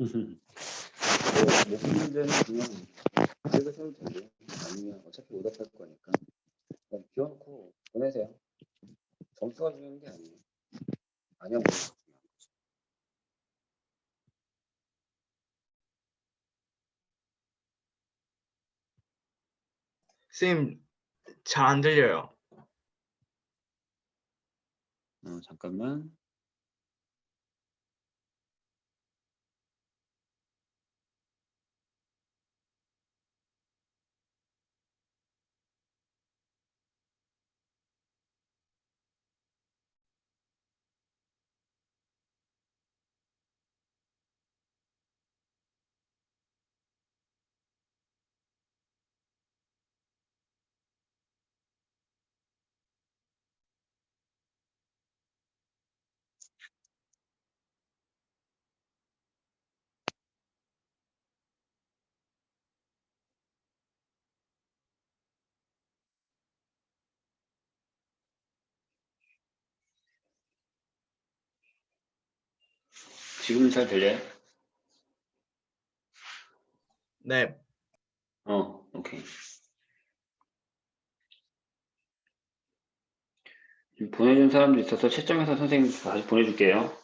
뭐 문제는 그냥 읽으셔도 되고 아니면 어차피 오답할 거니까 그냥 비워놓고 보내세요. 점수가 중요한 게 아니에요. 안녕. 선생님, 잘 안 들려요. 잠깐만. 지금 잘 들려요? 네. 오케이. 지금 보내준 사람도 있어서 채점해서 선생님 다시 보내줄게요.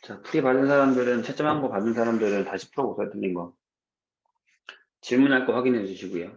자, 풀이 받은 사람들은, 채점한 거 받은 사람들은 다시 풀어보세요, 틀린 거. 질문할 거 확인해 주시고요.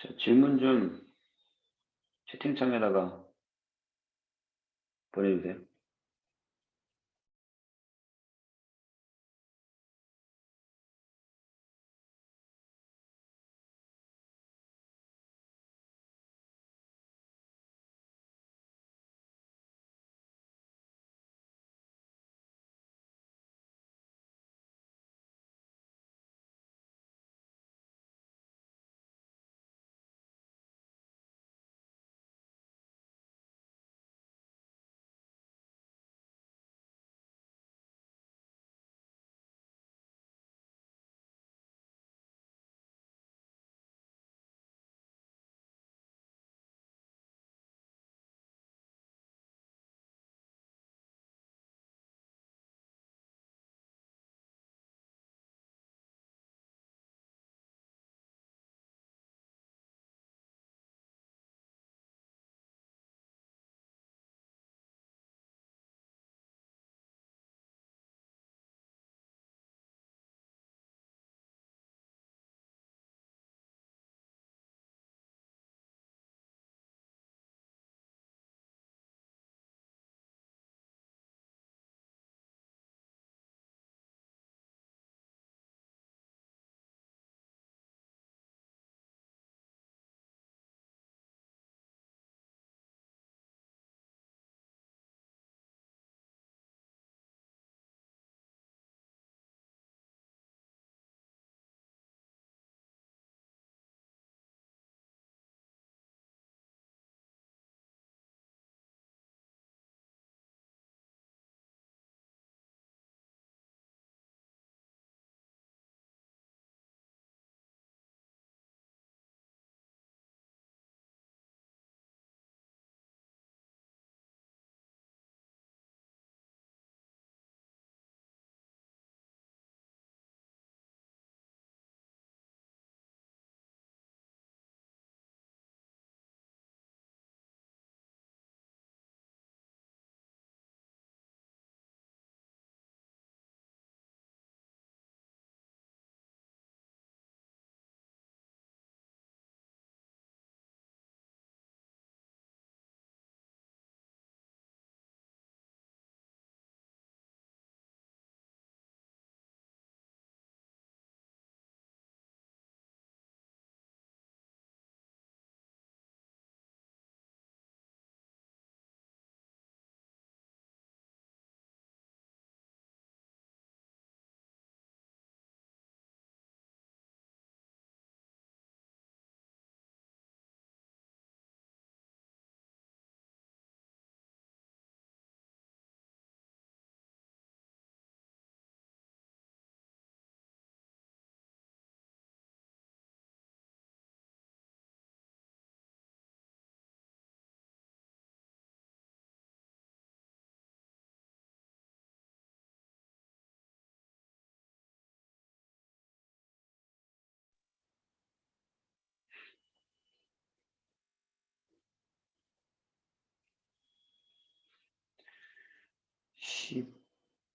자, 질문 좀 채팅창에다가 보내주세요.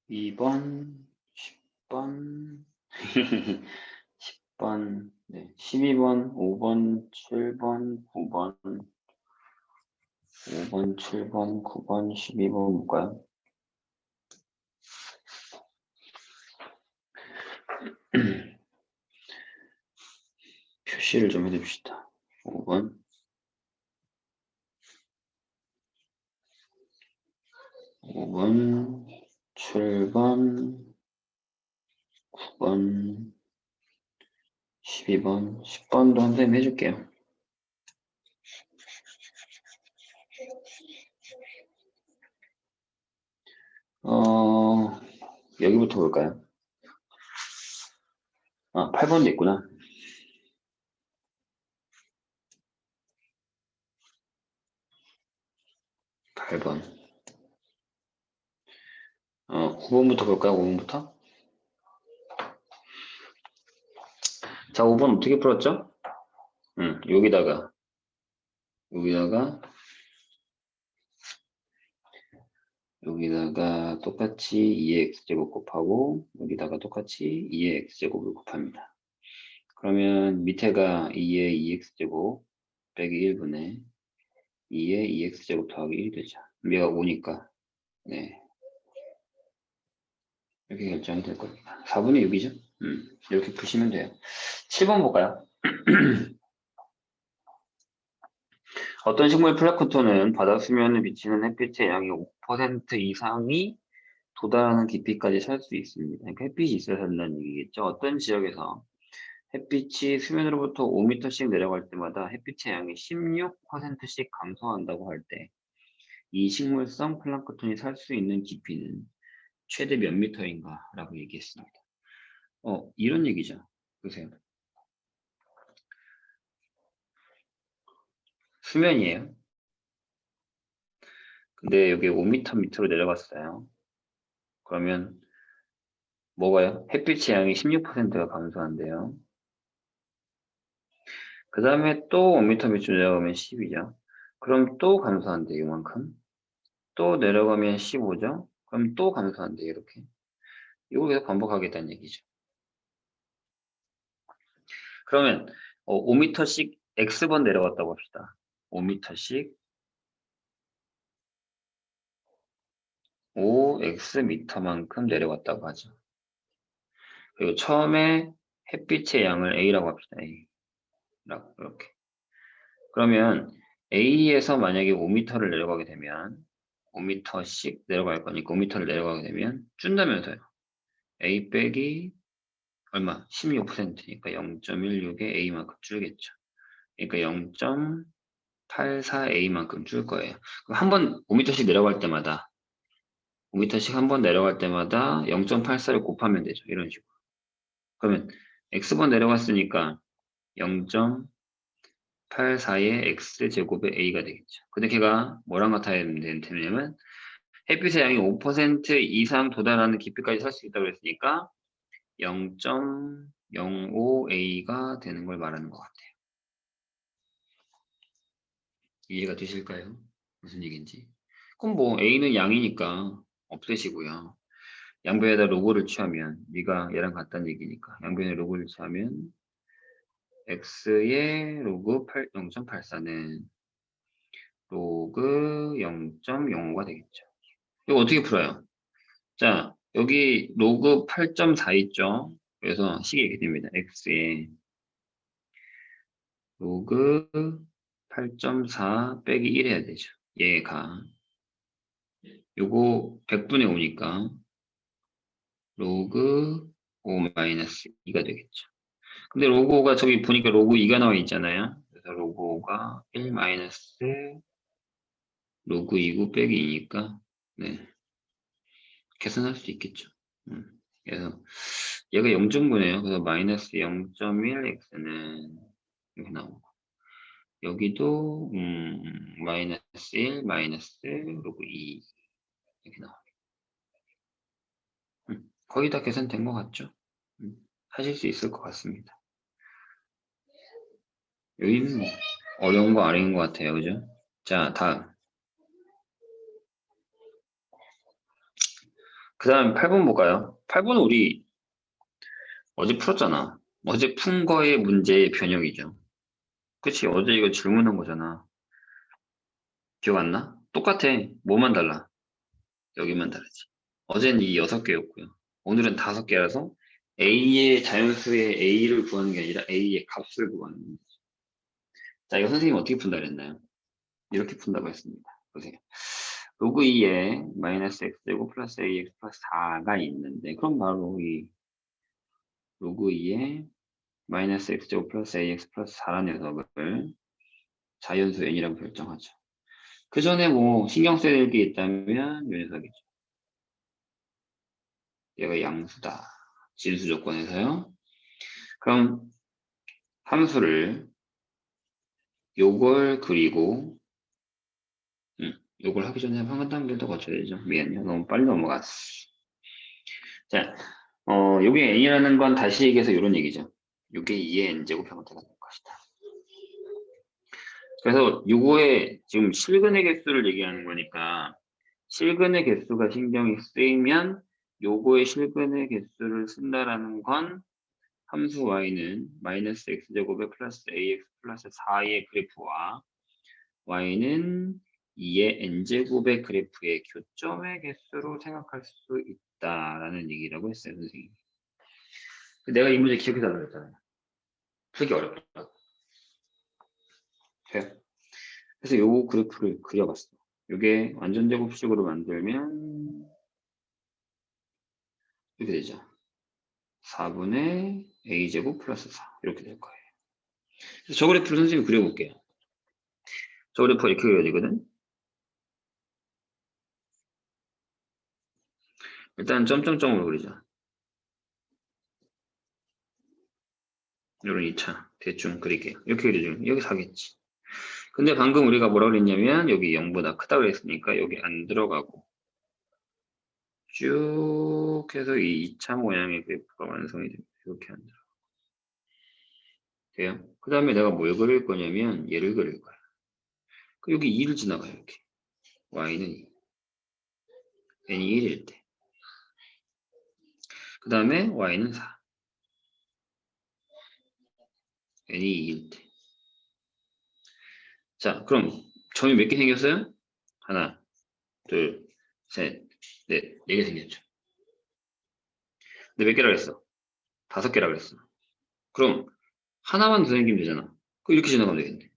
12번, 10번, 10번, 네, 12번, 5번, 7번, 9번, 5번, 7번, 9번, 12번 볼까요? 표시를 좀 해줍시다. 5번, 5번, 7번, 9번, 12번, 10번도 선생님 해줄게요. 여기부터 볼까요? 8번도 있구나. 8번. 9번부터 볼까요? 5번부터? 자, 5번 어떻게 풀었죠? 여기다가 똑같이 2의 x제곱 곱하고 여기다가 똑같이 2의 x제곱을 곱합니다. 그러면 밑에가 2의 2x제곱 빼기 1분의 2의 2x제곱 더하기 1이 되죠. 얘가 5니까 네, 이렇게 결정이 될 겁니다. 4분의 6이죠. 이렇게 푸시면 돼요. 7번 볼까요? 어떤 식물 플라크톤은 바다 수면에 비치는 햇빛의 양의 5% 이상이 도달하는 깊이까지 살 수 있습니다. 그러니까 햇빛이 있어야 산다는 얘기겠죠. 어떤 지역에서 햇빛이 수면으로부터 5m씩 내려갈 때마다 햇빛의 양이 16%씩 감소한다고 할 때 이 식물성 플랑크톤이 살 수 있는 깊이는 최대 몇 미터인가 라고 얘기했습니다. 이런 얘기죠. 보세요. 수면이에요. 근데 여기 5m 밑으로 내려갔어요. 그러면 뭐가요? 햇빛의 양이 16%가 감소한대요. 그 다음에 또 5m 밑으로 내려가면 10이죠. 그럼 또 감소한대요. 이만큼. 또 내려가면 15죠. 그럼 또 감소한대요. 이렇게. 이걸 계속 반복하겠다는 얘기죠. 그러면 5m씩 x번 내려갔다고 합시다. 5m씩 5xm만큼 내려갔다고 하죠. 그리고 처음에 햇빛의 양을 a라고 합시다. a. 이렇게. 그러면 a에서 만약에 5m를 내려가게 되면 5m씩 내려갈 거니까 5m를 내려가게 되면 준다면서요. a 빼기 얼마? 16%니까 0.16에 a만큼 줄겠죠. 그러니까 0.84a만큼 줄 거예요. 한 번 5m씩 내려갈 때마다 5m씩 한 번 내려갈 때마다 0.84를 곱하면 되죠. 이런 식으로. 그러면 x번 내려갔으니까 0.84의 x제곱의 a가 되겠죠. 근데 걔가 뭐랑 같아야 되냐면 햇빛의 양이 5% 이상 도달하는 깊이까지 살 수 있다고 했으니까 0.05a가 되는 걸 말하는 것 같아요. 이해가 되실까요? 무슨 얘기인지. 그럼 뭐 a는 양이니까 없애시고요. 양변에다 로고를 취하면 네가 얘랑 같다는 얘기니까 양변에 로고를 취하면 x의 로그 0.84는 로그 0.05가 되겠죠. 이거 어떻게 풀어요? 자, 여기 로그 8.4 있죠? 그래서 식이 이렇게 됩니다. x에 로그 8.4 빼기 1 해야 되죠. 얘가 요거 100분의 5니까 로그 5 마이너스 2가 되겠죠. 근데 로그 5가 저기 보니까 로그 2가 나와 있잖아요. 그래서 로그 5가 1 마이너스 로그 2구 빼기 2니까 네, 계산할 수 있겠죠. 그래서 얘가 0.9네요. 그래서 마이너스 0.1x는 이렇게 나오고 여기도 마이너스 1 마이너스 로그 2 이렇게 나옵니다. 거의 다 계산된 것 같죠? 하실 수 있을 것 같습니다. 여기는 뭐 어려운 거 아닌 것 같아요. 그죠? 자, 다음. 그 다음 8번 볼까요? 8번은 우리 어제 풀었잖아. 어제 푼 거의 문제의 변형이죠. 그치? 어제 이거 질문한 거잖아. 기억 안 나? 똑같아. 뭐만 달라? 여기만 다르지. 어제는 이 6개였고요. 오늘은 5개라서 A의 자연수의 A를 구하는 게 아니라 A의 값을 구하는 거죠. 자, 이거 선생님이 어떻게 푼다 그랬나요? 이렇게 푼다고 했습니다. 보세요. 로그 2에 마이너스 x제곱 플러스 ax 플러스 4가 있는데 그럼 바로 이 로그 2에 마이너스 x제곱 플러스 ax 플러스 4라는 녀석을 자연수 n이라고 결정하죠. 그 전에 뭐 신경 써야 될 게 있다면 이 녀석이죠. 얘가 양수다. 진수 조건에서요. 그럼 함수를 요걸 그리고 요걸 하기 전에 한 단계 더 거쳐야 되죠. 미안해요. 너무 빨리 넘어갔어. 자, 요게 n이라는 건 다시 얘기해서 이런 얘기죠. 요게 2의 n제곱 형태가 될 것이다. 그래서 요거에 지금 실근의 개수를 얘기하는 거니까 실근의 개수가 신경이 쓰이면 요거의 실근의 개수를 쓴다라는 건 함수 y는 마이너스 x제곱에 플러스 ax 플러스 4의 그래프와 y는 2의 n제곱의 그래프의 교점의 개수로 생각할 수 있다라는 얘기라고 했어요, 선생님이. 내가 이 문제 기억해달라고 했잖아요. 풀기 어렵다. 돼요? 그래서 요 그래프를 그려봤어. 요게 완전 제곱식으로 만들면 이렇게 되죠. 4분의 a제곱 플러스 4 이렇게 될 거예요. 그래서 저 그래프를 선생님이 그려볼게요. 저 그래프가 이렇게 그려지거든. 일단 점점점으로 그리죠. 이런 2차 대충 그릴게요. 이렇게 그려주면 여기 4겠지. 근데 방금 우리가 뭐라 그랬냐면 여기 0보다 크다고 그랬으니까 여기 안 들어가고 쭉 해서 이 2차 모양의 그래프가 완성이 됩니다. 이렇게 안 들어. 돼요? 그 다음에 내가 뭘 그릴 거냐면 얘를 그릴 거야. 여기 2를 지나가요. 이렇게. y는 2. n이 1일 때. 그 다음에 y는 4. n이 2일 때. 자, 그럼 점이 몇 개 생겼어요? 하나, 둘, 셋, 넷, 4개 생겼죠. 근데 몇 개라고 했어? 5개라고 했어. 그럼 하나만 더 생기면 되잖아. 그럼 이렇게 지나가면 되겠네.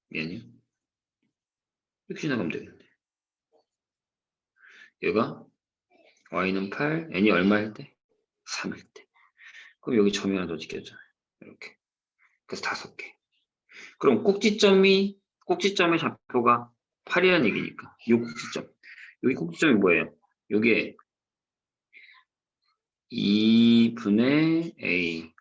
미안해요. 이렇게 지나가면 되겠네. 얘가 y는 8, n이 얼마일 때? 3일 때. 그럼 여기 점이 하나 더 찍혔잖아요. 이렇게. 그래서 5개. 그럼 꼭지점의 좌표가 8이라는 얘기니까. 이 꼭지점. 여기 꼭지점이 뭐예요? 요게 2분의 a,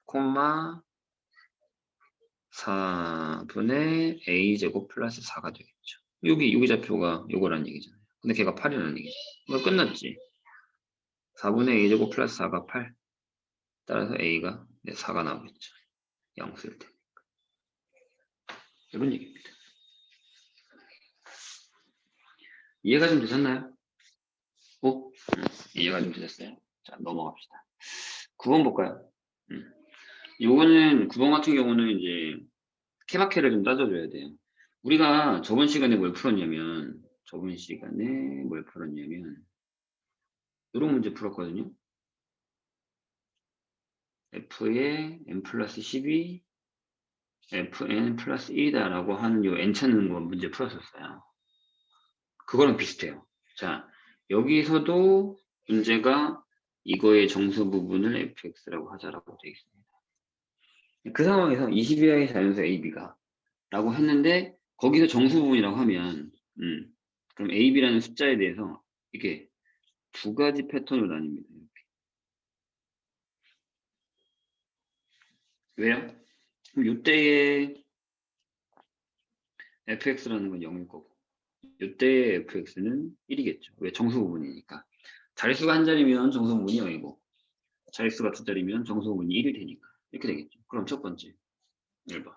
4분의 a제곱 플러스 4가 되겠죠. 여기 좌표가 요거란 얘기잖아요. 근데 걔가 8이라는 얘기죠. 이거 끝났지. 4분의 a제곱 플러스 4가 8. 따라서 a가 4가 나오겠죠. 양수일 때. 이런 얘기입니다. 이해가 좀 되셨나요? 이해가 좀 되셨어요? 자, 넘어갑시다. 9번 볼까요? 요거는 9번 같은 경우는 이제 케바케를 좀 따져줘야 돼요. 우리가 저번 시간에 뭘 풀었냐면 이런 문제 풀었거든요. f의 n 플러스 12 fn 플러스 1이다 라고 하는 요 n 찾는 거 문제 풀었었어요. 그거랑 비슷해요. 자, 여기서도 문제가 이거의 정수 부분을 fx라고 하자라고 되어 있습니다. 그 상황에서 22하의 자연수 AB가 라고 했는데 거기서 정수 부분이라고 하면 그럼 AB라는 숫자에 대해서 이렇게 두 가지 패턴으로 나뉩니다. 이렇게. 왜요? 그럼 이때의 fx라는 건 0일 거고 이때의 fx는 1이겠죠. 왜? 정수 부분이니까. 자릿수가 한 자리면 정수 부분이 0이고 자릿수가 두 자리면 정수 부분이 1이 되니까 이렇게 되겠죠. 그럼 첫 번째 1번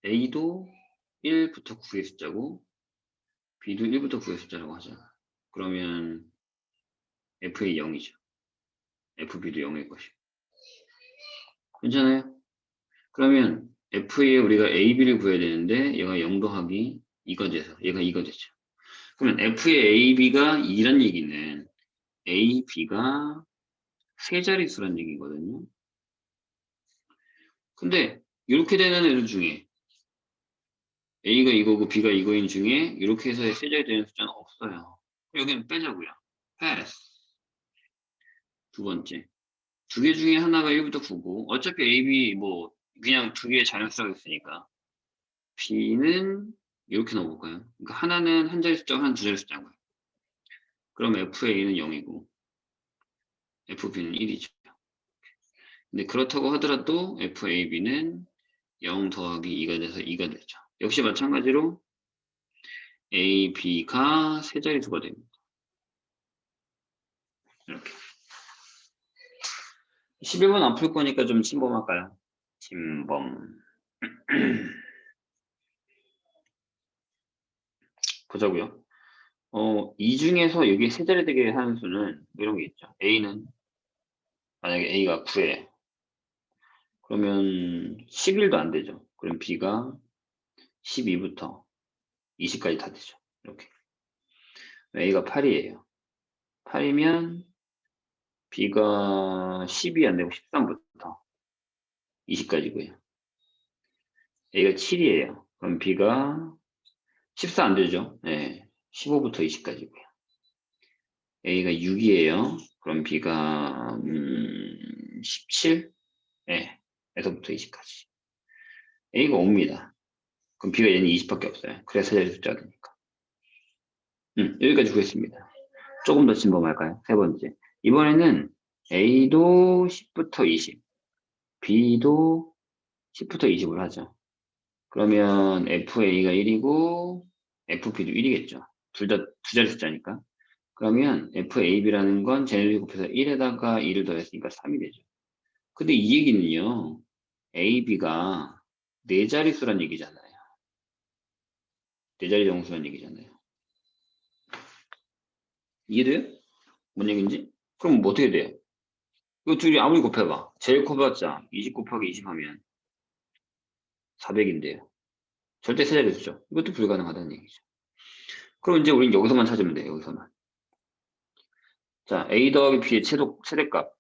A도 1부터 9의 숫자고 b도 1부터 9의 숫자라고 하잖아. 그러면 f의 0이죠. fb도 0일 것이고. 괜찮아요? 그러면 f에 우리가 ab를 구해야 되는데 얘가 0 더하기 2가 돼서 얘가 2가 되죠. 그러면 f의 ab가 2란 얘기는 ab가 세 자릿수란 얘기거든요. 근데 이렇게 되는 애들 중에 a가 이거고 b가 이거인 중에 이렇게 해서 세 자리 되는 숫자는 없어요. 여기는 빼자고요. pass. 두 번째. 두 개 중에 하나가 1부터 9고 어차피 a, b 뭐 그냥 두 개의 자연수라고 했으니까 b는 이렇게 넣어볼까요? 그러니까 하나는 한 자리 숫자고 하나는 두 자리 숫자고요. 그럼 fa는 0이고 fb는 1이죠. 근데 그렇다고 하더라도 fab는 0 더하기 2가 돼서 2가 되죠. 역시 마찬가지로 A, B가 세 자릿수가 됩니다. 이렇게. 11번 안 풀 거니까 좀 침범할까요? 침범. 보자고요. 이 중에서 여기 세 자리 되게 하는 수는 이런 게 있죠. A는 만약에 A가 9에 그러면 11도 안 되죠. 그럼 B가 12부터 20까지 다 되죠. 이렇게. A가 8이에요. 8이면 B가 10이 안 되고 13부터 20까지고요. A가 7이에요. 그럼 B가 14 안 되죠? 네. 15부터 20까지고요. A가 6이에요. 그럼 B가 17? 네. 에서부터 20까지. A가 5입니다. 그럼 B가 얘는 20밖에 없어요. 그래서 자리 숫자가 되니까. 여기까지 구했습니다. 조금 더 침범할까요? 세 번째. 이번에는 A도 10부터 20, B도 10부터 20을 하죠. 그러면 FA가 1이고 FB도 1이겠죠. 둘 다 두 자리 숫자니까. 그러면 FAB라는 건 쟤네들이 곱해서 1에다가 2를 더했으니까 3이 되죠. 근데 이 얘기는요. AB가 네 자릿수란 얘기잖아요. 네 자리 정수란 얘기잖아요. 이해돼요? 뭔 얘기인지? 그럼 뭐 어떻게 돼요? 이거 둘이 아무리 곱해봐. 제일 커봤자 20 곱하기 20 하면 400인데요. 절대 세 자릿수죠. 이것도 불가능하다는 얘기죠. 그럼 이제 우린 여기서만 찾으면 돼요. 여기서만. 자, A 더하기 B의 최대값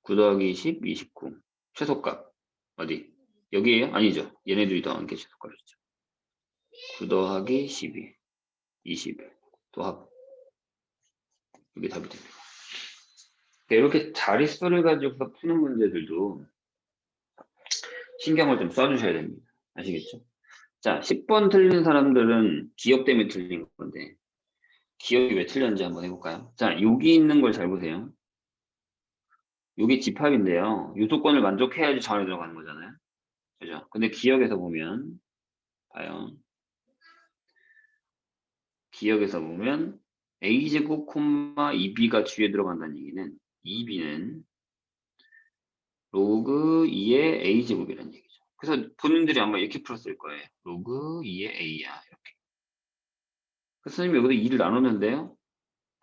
9 더하기 10, 29. 최소값 어디? 여기에요? 아니죠. 얘네들이 더한 게 최소값이죠. 9 더하기 12, 20 도합. 이게 답이 됩니다. 이렇게 자릿수를 가지고서 푸는 문제들도 신경을 좀 써주셔야 됩니다. 아시겠죠? 자, 10번 틀린 사람들은 기억 때문에 틀린 건데 기억이 왜 틀렸는지 한번 해볼까요? 자, 여기 있는 걸 잘 보세요. 여기 집합인데요. 요소권을 만족해야지 저 안에 들어가는 거잖아요. 그죠? 근데 기억에서 보면 봐요. 기억에서 보면 a제곱 콤마 2b가 뒤에 들어간다는 얘기는 2b는 로그 2의 a제곱이라는 얘기죠. 그래서 본인들이 아마 이렇게 풀었을 거예요. 로그 2의 a야 이렇게. 그래서 선생님이 여기서 2를 나누는데요.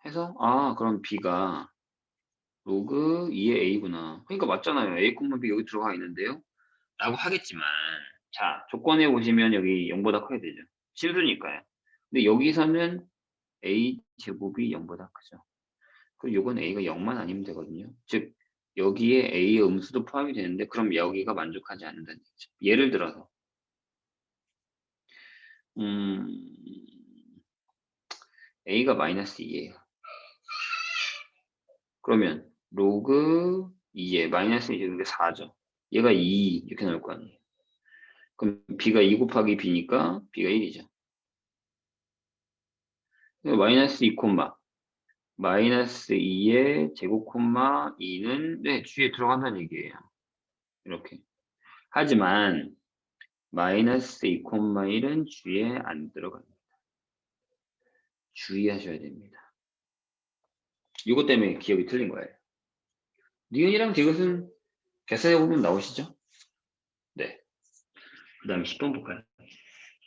해서 그럼 b가 로그 2의 a구나. 그러니까 맞잖아요. a 콤마 b 여기 들어가 있는데요. 라고 하겠지만 자 조건에 보시면 여기 0보다 커야 되죠. 실수니까요. 근데 여기서는 a 제곱이 0보다 크죠. 그럼 요건 a가 0만 아니면 되거든요. 즉 여기에 a의 음수도 포함이 되는데 그럼 여기가 만족하지 않는다는 얘기죠. 예를 들어서 a가 마이너스 2예요. 그러면 로그 2에 마이너스 2는 4죠. 얘가 2 이렇게 나올 거 아니에요. 그럼 b가 2 곱하기 b니까 b가 1이죠. 마이너스 2 콤마 마이너스 2의 제곱 콤마 2는 뒤에 들어간다는 얘기예요. 이렇게. 하지만 마이너스 2 콤마 1은 뒤에 안 들어갑니다. 주의하셔야 됩니다. 이것 때문에 기억이 틀린 거예요. 니은이랑 디귿은 계산해보면 나오시죠? 네. 그 다음에 10번 볼까요?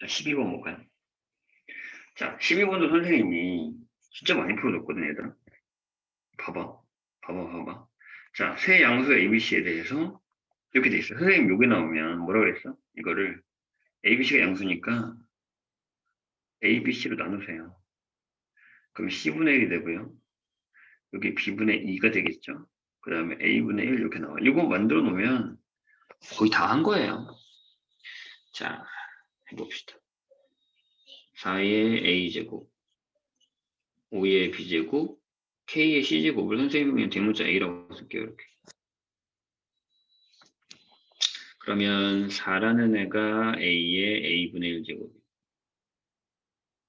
12번 볼까요? 자, 12번도 선생님이 진짜 많이 풀어줬거든, 얘들아. 봐봐. 자, 세 양수 ABC에 대해서 이렇게 돼 있어. 선생님 여기 나오면 뭐라 그랬어? 이거를 ABC가 양수니까 ABC로 나누세요. 그럼 C분의 1이 되고요. 여기 B분의 2가 되겠죠. 그 다음에 A분의 1 이렇게 나와요. 이거 만들어 놓으면 거의 다 한 거예요. 자, 해봅시다. 4의 A제곱, 5의 B제곱, K의 C제곱을 선생님이 대문자 A라고 쓸게요. 이렇게. 그러면 4라는 애가 A의 A분의 1제곱,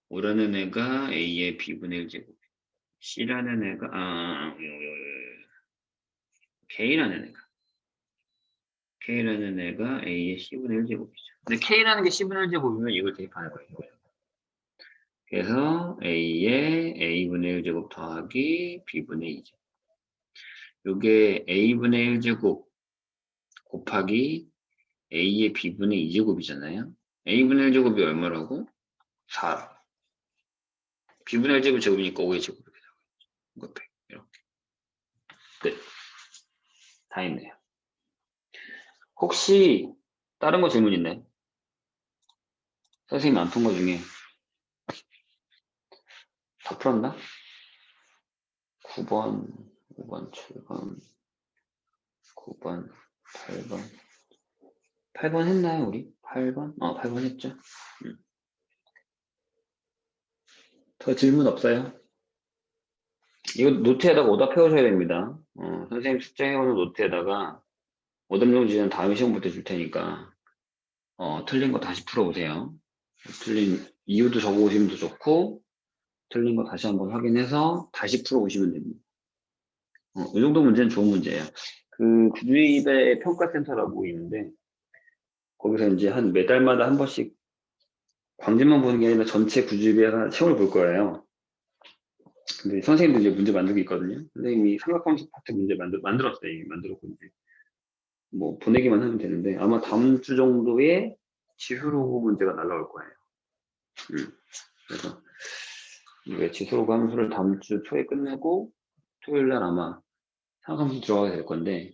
5라는 애가 A의 B분의 1제곱, C라는 애가, K라는 애가 A의 C분의 1제곱이죠. 근데 K라는 게 C분의 1제곱이면 이걸 대입하는 거예요. 그래서 A의 A분의 1제곱 더하기 B분의 2제곱. 요게 A분의 1제곱 곱하기 A의 B분의 2제곱이잖아요. A분의 1제곱이 얼마라고? 4. B분의 1제곱 제곱이니까 5의 제곱 이렇게 나와요. 이렇게. 끝. 다 있네요. 혹시 다른 거 질문 있나요? 선생님 안 푼 거 중에 다 풀었나? 9번, 5번, 7번, 9번, 8번. 8번 했나요, 우리? 8번? 8번 했죠. 더 질문 없어요? 이거 노트에다가 오답 해오셔야 됩니다. 선생님 숙제 해오는 노트에다가 오답 용지는 다음 시험부터 줄 테니까 틀린 거 다시 풀어보세요. 틀린 이유도 적어오시면 더 좋고 틀린 거 다시 한번 확인해서 다시 풀어오시면 됩니다. 이 정도 문제는 좋은 문제예요. 그 구주입의 평가센터라고 있는데 거기서 이제 한 매달마다 한 번씩 광진만 보는 게 아니라 전체 구주입의 시험을 볼 거예요. 근데 선생님도 이제 문제 만들고 있거든요. 선생님이 삼각함수 파트 문제 만들었어요. 이미 만들었고 이제 뭐 보내기만 하면 되는데 아마 다음 주 정도에 지수로그 문제가 날라올 거예요. 그래서 이게 지수로그 함수를 다음 주 초에 끝내고 토요일 날 아마 삼각함수 들어가게 될 건데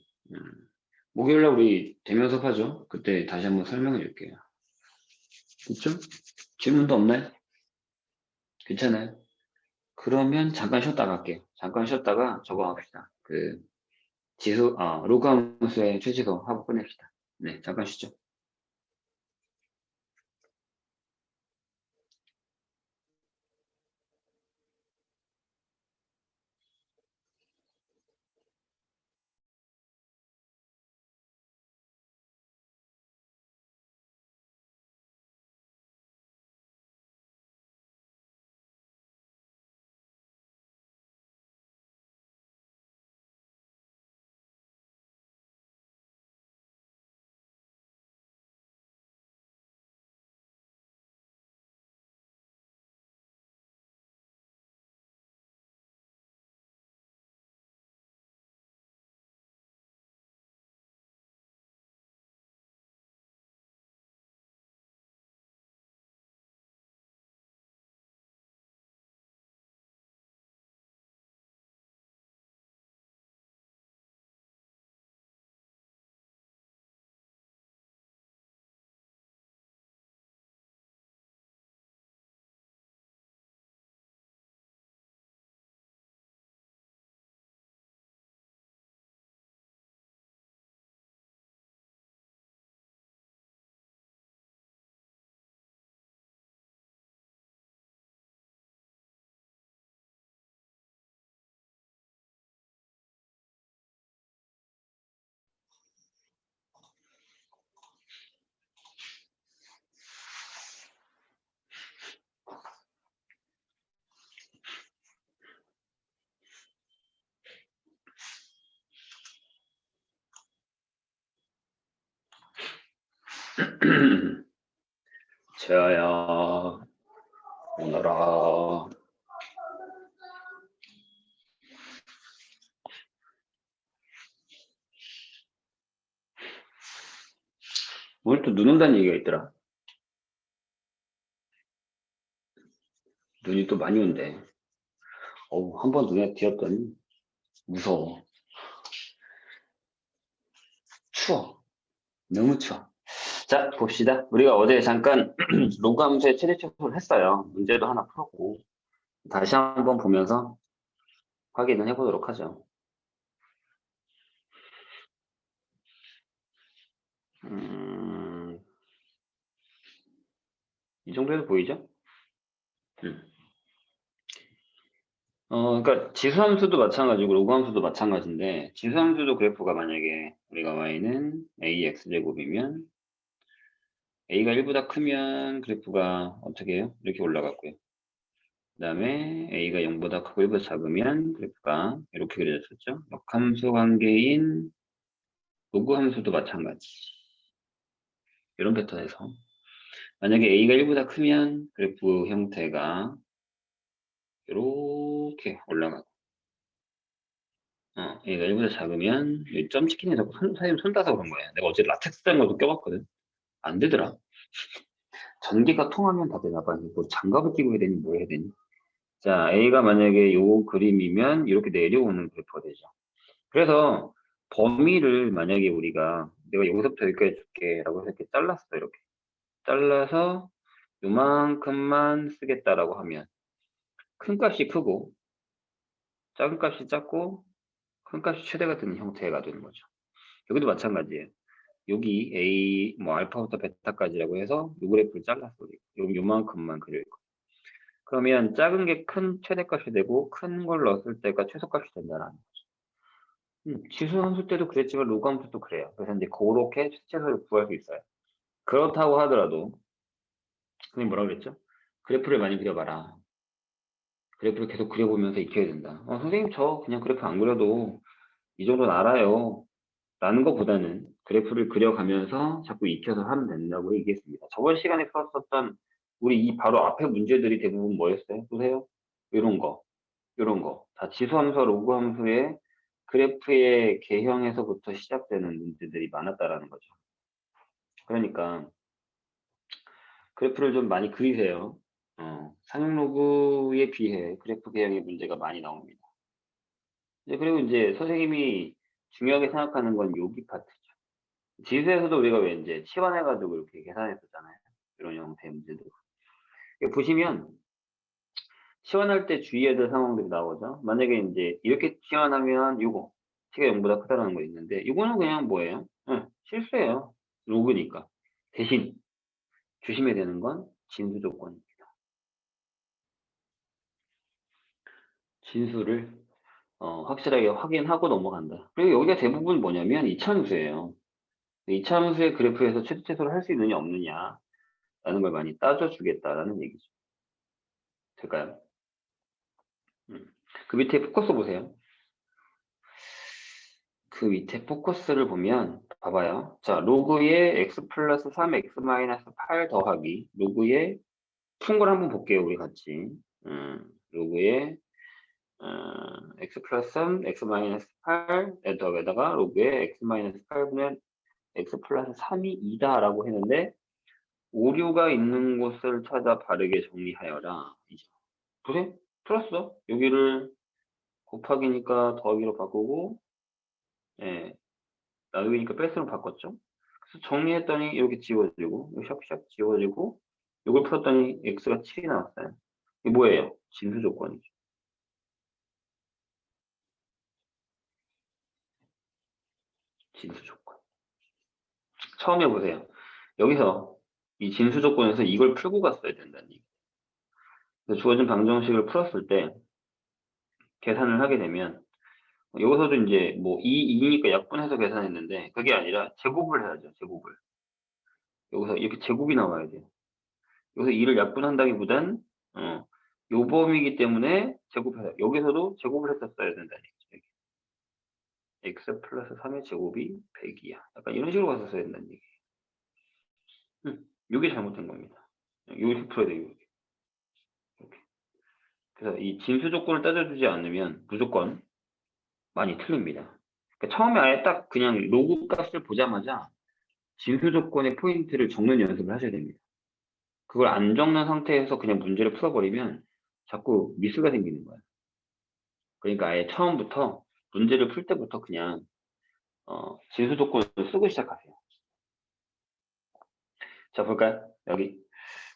목요일 날 우리 대면 수업하죠. 그때 다시 한번 설명해 줄게요. 있죠? 질문도 없나요? 괜찮아요? 그러면 잠깐 쉬었다 갈게요. 잠깐 쉬었다가 저거 합시다. 그 로그 함수의 최지도 하고 끝냅시다. 네, 잠깐 쉬죠. 재아야, 오너라. 오늘 또 눈 온다는 얘기가 있더라. 눈이 또 많이 온대. 어우, 한번 눈에 띄었더니 무서워. 추워. 너무 추워. 자, 봅시다. 우리가 어제 잠깐 로그 함수의 최대 최소를 했어요. 문제도 하나 풀었고. 다시 한번 보면서 확인을 해보도록 하죠. 이 정도에도 보이죠? 그러니까 지수함수도 마찬가지고 로그함수도 마찬가지인데 지수함수도 그래프가 만약에 우리가 y는 ax제곱이면 a가 1보다 크면 그래프가 어떻게 해요? 이렇게 올라갔고요. 그 다음에 a가 0보다 크고 1보다 작으면 그래프가 이렇게 그려졌었죠. 역함수 관계인 로그함수도 마찬가지. 이런 패턴에서 만약에 a가 1보다 크면 그래프 형태가 이렇게 올라가고 얘가 1보다 작으면 이 점 찍히는 게 자꾸 사진 손 따서 그런 거야. 내가 어제 라텍스 된 것도 껴봤거든. 안 되더라. 전기가 통하면 다 되나 봐. 뭐 장갑을 끼고 해야 되니 뭐 해야 되니. 자, A가 만약에 요 그림이면 이렇게 내려오는 그래프가 되죠. 그래서 범위를 만약에 우리가 내가 여기서부터 여기까지 줄게 라고 해서 이렇게 잘랐어. 이렇게. 잘라서 요만큼만 쓰겠다라고 하면 큰 값이 크고 작은 값이 작고 큰 값이 최대가 되는 형태가 되는 거죠. 여기도 마찬가지예요. 여기 A 뭐 알파부터 베타까지라고 해서 요 그래프를 잘랐어. 여기 요만큼만 그려 있고. 그러면 작은 게 큰 최대값이 되고 큰 걸 넣었을 때가 최소값이 된다라는 거죠. 지수 함수 때도 그랬지만 로그 함수도 그래요. 그래서 이제 그렇게 최소를 구할 수 있어요. 그렇다고 하더라도 선생님 뭐라 그랬죠? 그래프를 많이 그려봐라. 그래프를 계속 그려보면서 익혀야 된다. 선생님 저 그냥 그래프 안 그려도 이 정도는 알아요. 라는 것보다는 그래프를 그려가면서 자꾸 익혀서 하면 된다고 얘기했습니다. 저번 시간에 풀었었던 우리 이 바로 앞에 문제들이 대부분 뭐였어요? 보세요. 이런 거, 이런 거. 다 지수함수와 로그함수의 그래프의 개형에서부터 시작되는 문제들이 많았다라는 거죠. 그러니까 그래프를 좀 많이 그리세요. 상용 로그에 비해 그래프 개형의 문제가 많이 나옵니다. 그리고 이제 선생님이 중요하게 생각하는 건 여기 파트죠. 지수에서도 우리가 왜 이제 치환해가지고 이렇게 계산했었잖아요. 이런 형태의 문제들. 보시면 치환할 때 주의해야 될 상황들이 나오죠. 만약에 이제 이렇게 치환하면 요거 t가 0보다 크다라는 거 있는데 이거는 그냥 뭐예요? 실수예요. 로그니까. 대신 조심해야 되는 건 진수 조건입니다. 진수를 확실하게 확인하고 넘어간다. 그리고 여기가 대부분 뭐냐면 이차함수예요. 이차함수의 그래프에서 최대 최소를 할 수 있느냐 없느냐 라는 걸 많이 따져주겠다라는 얘기죠. 될까요? 그 밑에 포커스 보세요. 그 밑에 포커스를 보면 봐봐요. 자, 로그의 x 플러스 3 x 마이너스 8 더하기 로그의 푼 걸 한번 볼게요. 우리 같이. 로그의 x 플러스 3 x 마이너스 8 더하기에다가 로그의 x 마이너스 8분의 x 플러스 3이 2다 라고 했는데 오류가 있는 곳을 찾아 바르게 정리하여라. 그래? 풀었어. 여기를 곱하기니까 더하기로 바꾸고 예, 나누기니까 뺄수로 바꿨죠. 그래서 정리했더니 이렇게 지워지고 샵샵 지워지고 이걸 풀었더니 x가 7이 나왔어요. 이게 뭐예요? 진수 조건이죠. 진수 조건. 처음에 보세요. 여기서 이 진수 조건에서 이걸 풀고 갔어야 된다는 얘기. 그래서 주어진 방정식을 풀었을 때 계산을 하게 되면 여기서도 이제 뭐 2니까 약분해서 계산했는데 그게 아니라 제곱을 해야죠. 제곱을. 여기서 이렇게 제곱이 나와야 돼요. 여기서 2를 약분한다기보단 요 범위이기 때문에 제곱해서 여기서도 제곱을 했었어야 된다는 얘기죠. x 플러스 3의 제곱이 100이야. 약간 이런 식으로 갔었어야 된다는 얘기예요. 이게 잘못된 겁니다. 여기서 풀어야 돼요. 이렇게. 그래서 이 진수 조건을 따져주지 않으면 무조건 많이 틀립니다. 그러니까 처음에 아예 딱 그냥 로그 값을 보자마자 진수 조건의 포인트를 적는 연습을 하셔야 됩니다. 그걸 안 적는 상태에서 그냥 문제를 풀어버리면 자꾸 미스가 생기는 거예요. 그러니까 아예 처음부터 문제를 풀 때부터 그냥 진수 조건을 쓰고 시작하세요. 자, 볼까요? 여기.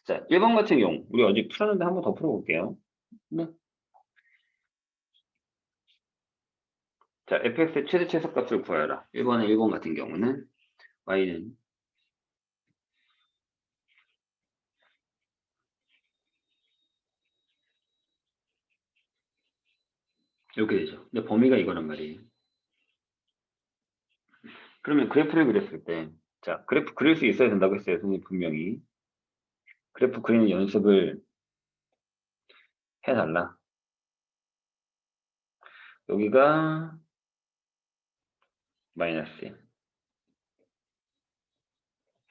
자, 1번 같은 경우 우리 어제 풀었는데 한번 더 풀어볼게요. 네. 자, fx의 최대 최소값을 구하라. 1번 같은 경우는 y는 이렇게 되죠. 근데 범위가 이거란 말이에요. 그러면 그래프를 그렸을 때, 자, 그래프 그릴 수 있어야 된다고 했어요. 선생님 분명히. 그래프 그리는 연습을 해달라. 여기가 마이너스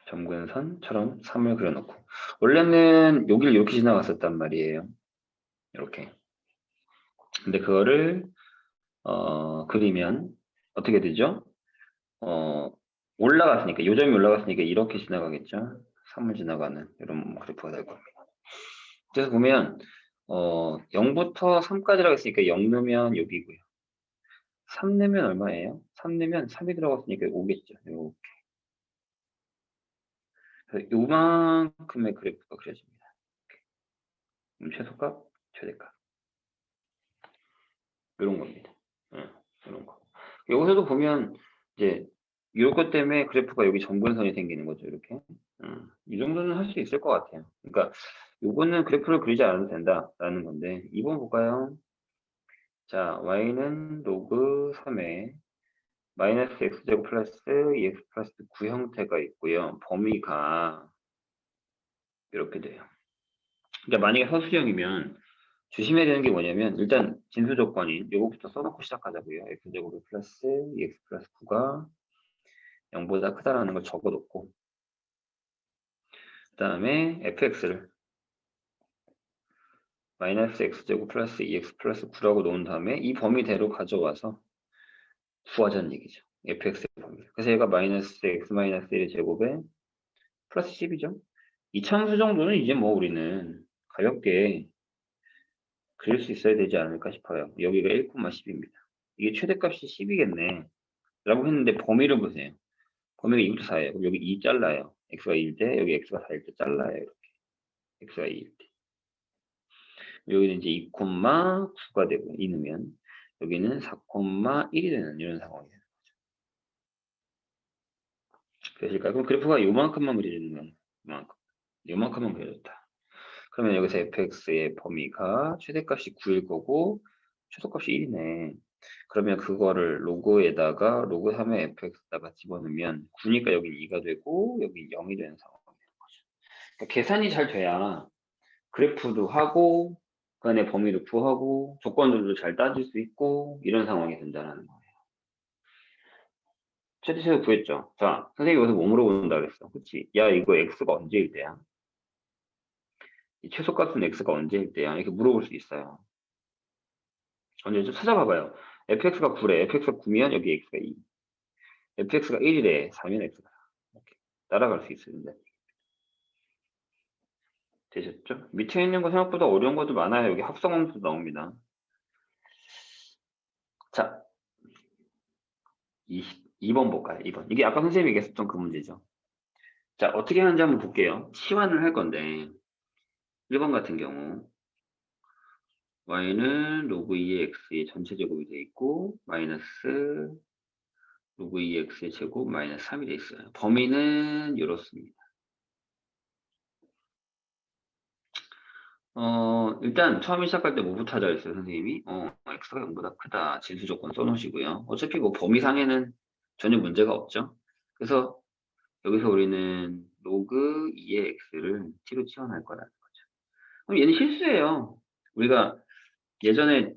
점근선처럼 3을 그려놓고 원래는 여기를 이렇게 지나갔었단 말이에요. 이렇게. 근데 그거를 그리면 어떻게 되죠? 올라갔으니까 요 점이 올라갔으니까 이렇게 지나가겠죠. 3을 지나가는 이런 그래프가 될 겁니다. 그래서 보면 0부터 3까지라고 했으니까 0 넣으면 여기고요. 3 넣으면 얼마예요? 3 넣으면 3이 들어갔으니까 5겠죠. 이렇게. 그래서 요만큼의 그래프가 그려집니다. 최소값, 최대값. 이런 겁니다. 이런 거. 여기서도 보면 이제 이것 때문에 그래프가 여기 점근선이 생기는 거죠. 이렇게. 이 정도는 할 수 있을 것 같아요. 그러니까 요거는 그래프를 그리지 않아도 된다라는 건데 2번 볼까요? 자, y는 로그 3에 마이너스 x제곱 플러스 2x 플러스 9 형태가 있고요. 범위가 이렇게 돼요. 그러니까 만약에 서술형이면 조심해야 되는 게 뭐냐면 일단 진수 조건인 요거부터 써놓고 시작하자고요. x제곱 플러스 2x 플러스 9가 0보다 크다라는 걸 적어놓고 그 다음에 fx를 마이너스 x제곱 플러스 2x 플러스 9라고 놓은 다음에 이 범위대로 가져와서 구하자는 얘기죠. fx의 범위. 그래서 얘가 마이너스 x 마이너스 1의 제곱에 플러스 10이죠. 이 참수 정도는 이제 뭐 우리는 가볍게 그릴 수 있어야 되지 않을까 싶어요. 여기가 1,10입니다. 이게 최대값이 10이겠네. 라고 했는데 범위를 보세요. 범위가 2부터 4예요. 그럼 여기 2 잘라요. x가 2일 때, 여기 x가 4일 때 잘라요. 이렇게. x가 2일 때. 여기는 이제 2,9가 되고, 2 넣으면, 여기는 4,1이 되는 이런 상황이에요. 되실까요? 그럼 그래프가 요만큼만 그려주는 거예요. 요만큼만 그려줬다. 그러면 여기서 fx의 범위가 최대값이 9일 거고, 최소값이 1이네. 그러면 그거를 로그에다가 로그 3의 fx에다가 집어넣으면 9니까 여기 2가 되고 여기 0이 되는 상황이 되는 거죠. 그러니까 계산이 잘 돼야 그래프도 하고 그 안에 범위도 구하고 조건들도 잘 따질 수 있고 이런 상황이 된다는 거예요. 최대치에서 구했죠. 자, 선생님이 여기서 뭐 물어본다 그랬어. 그치? 야, 이거 x가 언제일 때야? 이 최소값은 x가 언제일 때야? 이렇게 물어볼 수 있어요. 언제 좀 찾아봐봐요. fx가 9래. fx가 9면 여기 x가 2. fx가 1이래. 4면 x가 4. 이렇게 따라갈 수 있습니다. 되셨죠? 밑에 있는 거 생각보다 어려운 것도 많아요. 여기 합성함수도 나옵니다. 자, 2번 볼까요? 2번. 이게 아까 선생님이 얘기했었던 그 문제죠. 자, 어떻게 하는지 한번 볼게요. 치환을 할 건데 1번 같은 경우 y는 로그 2의 x의 전체 제곱이 돼 있고 마이너스 로그 2의 x의 제곱 마이너스 3이 돼 있어요. 범위는 이렇습니다. 일단 처음에 시작할 때 뭐부터 하자 했어요, 선생님이? x가 0보다 크다. 진수 조건 써놓으시고요. 어차피 뭐 범위상에는 전혀 문제가 없죠. 그래서 여기서 우리는 로그 2의 x를 t로 치환할 거라는 거죠. 그럼 얘는 실수예요. 우리가 예전에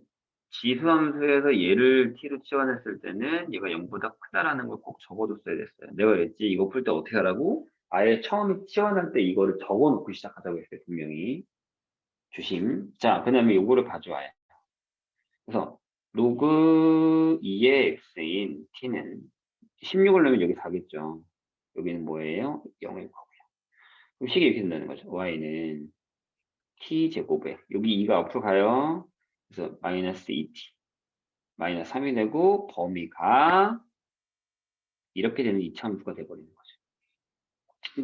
지수함수에서 얘를 t로 치환했을 때는 얘가 0보다 크다라는 걸 꼭 적어줬어야 됐어요. 내가 그랬지 이거 풀 때 어떻게 하라고? 아예 처음에 치환할 때 이거를 적어놓고 시작하자고 했어요, 분명히. 주심. 자, 그 다음에 요거를 가져와요. 그래서 로그 2의 x인 t는 16을 넣으면 여기 4겠죠. 여기는 뭐예요? 0일 거고요. 그럼 식이 이렇게 된다는 거죠. y는 t제곱에 여기 2가 앞으로 가요. 그래서 마이너스 2t 마이너스 3이 되고 범위가 이렇게 되는 이차함수가 돼버리는 거죠.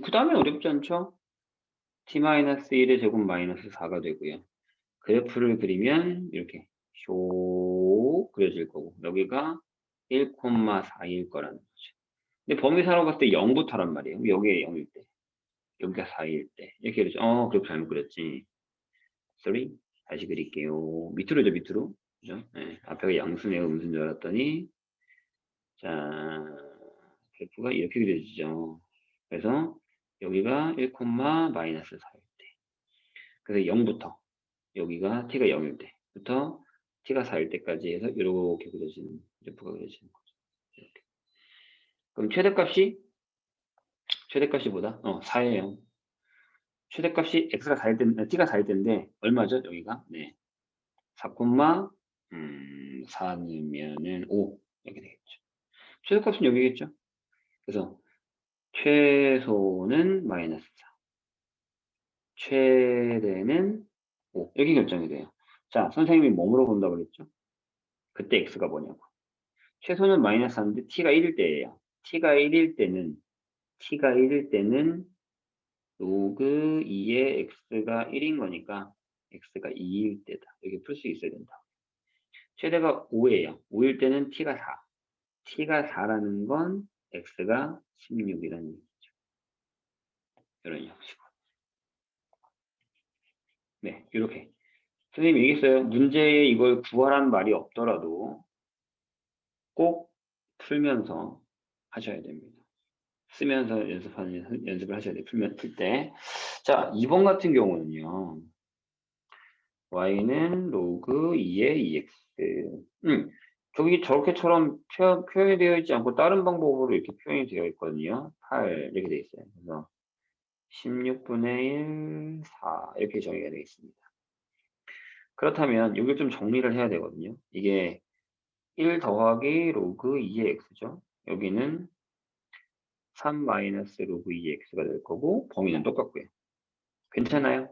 그 다음에 어렵지 않죠? t-1의 제곱 마이너스 4가 되고요. 그래프를 그리면 이렇게 쇼 그려질 거고 여기가 1,4일 거라는 거죠. 근데 범위사로 봤을 때 0부터란 말이에요. 여기에 0일 때 여기가 4일 때 이렇게 그렸죠. 그래프 잘못 그렸지. sorry. 다시 그릴게요. 밑으로죠, 밑으로. 그죠? 네, 앞에가 양수네요, 음수인 줄 알았더니 자 그래프가 이렇게 그려지죠. 그래서 여기가 1, 마이너스 4일 때 그래서 0부터 여기가 t가 0일 때부터 t가 4일 때까지 해서 이렇게 그려지는 그래프가 그려지는 거죠. 이렇게. 그럼 최대값이 뭐다? 4예요. 최대값이 x가 4일 때, t가 4일 때인데 얼마죠? 여기가 네 4, 4면은 5 이렇게 되겠죠. 최대값은 여기겠죠. 그래서 최소는 마이너스 4, 최대는 5 이렇게 결정이 돼요. 자, 선생님이 뭐 물어본다고 그랬죠? 그때 x가 뭐냐고. 최소는 마이너스 4인데 t가 1일 때예요. t가 1일 때는 로그 2의 x가 1인 거니까 x가 2일 때다. 이렇게 풀 수 있어야 된다. 최대가 5예요. 5일 때는 t가 4. t가 4라는 건 x가 16이라는 얘기죠. 이런 형식으로. 네, 이렇게. 선생님이 얘기했어요. 문제에 이걸 구하라는 말이 없더라도 꼭 풀면서 하셔야 됩니다. 쓰면서 연습을 하셔야 돼요. 풀 때. 자, 2번 같은 경우는요. y는 로그 2의 2x. 저기 저렇게처럼 표현이 되어 있지 않고 다른 방법으로 이렇게 표현이 되어 있거든요. 8 이렇게 되어 있어요. 그래서 16분의 1, 4 이렇게 정의가 되어 있습니다. 그렇다면 여기를 좀 정리를 해야 되거든요. 이게 1 더하기 로그 2의 x죠. 여기는 3 마이너스 로그 2의 x가 될 거고 범위는 똑같고요. 괜찮아요?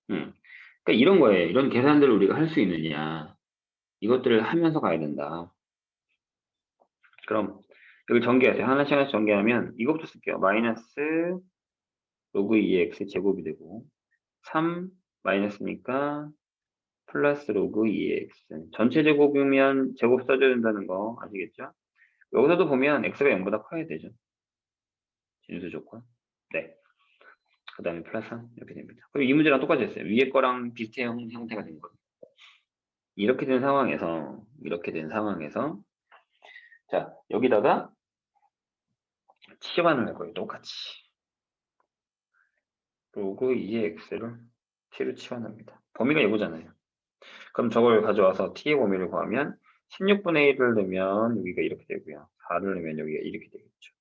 그러니까 이런 거예요. 이런 계산들을 우리가 할 수 있느냐. 이것들을 하면서 가야 된다. 그럼 여기 전개하세요. 하나씩 전개하면 이것부터 쓸게요. 마이너스 로그 2의 x 제곱이 되고 3 마이너스니까 플러스 로그 2의 x. 전체 제곱이면 제곱 써줘야 된다는 거 아시겠죠? 여기서도 보면 x가 0보다 커야 되죠. 진수 조건. 네. 그 다음에 플러스 3 이렇게 됩니다. 그럼 이 문제랑 똑같이 했어요. 위에 거랑 비슷한 형태가 된 거예요. 이렇게 된 상황에서 자 여기다가 치환을 할 거예요. 똑같이. 로그 2의 x를 t로 치환합니다. 범위가 이거잖아요. 그럼 저걸 가져와서 t의 범위를 구하면 16분의 1을 넣으면 여기가 이렇게 되고요. 4를 넣으면 여기가 이렇게 되겠죠.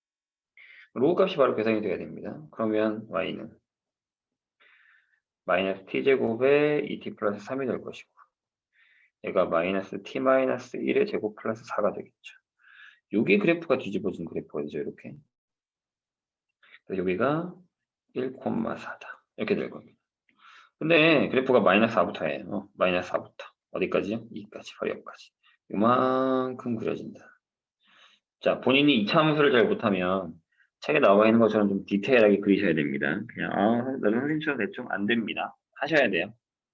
로그 값이 바로 계산이 돼야 됩니다. 그러면 y는 마이너스 t제곱에 2t 플러스 3이 될 것이고 얘가 마이너스 t 마이너스 1의 제곱 플러스 4가 되겠죠. 여기 그래프가 뒤집어진 그래프가 되죠. 이렇게. 여기가 1,4다. 이렇게 될 겁니다. 근데 그래프가 마이너스 4부터 해요. 마이너스 4부터. 어디까지요? 2까지. 바로 여기까지. 이만큼 그려진다. 자, 본인이 이차 함수를 잘 못하면 책에 나와 있는 것처럼 좀 디테일하게 그리셔야 됩니다. 그냥 나는 선생님처럼 대충 안 됩니다. 하셔야 돼요.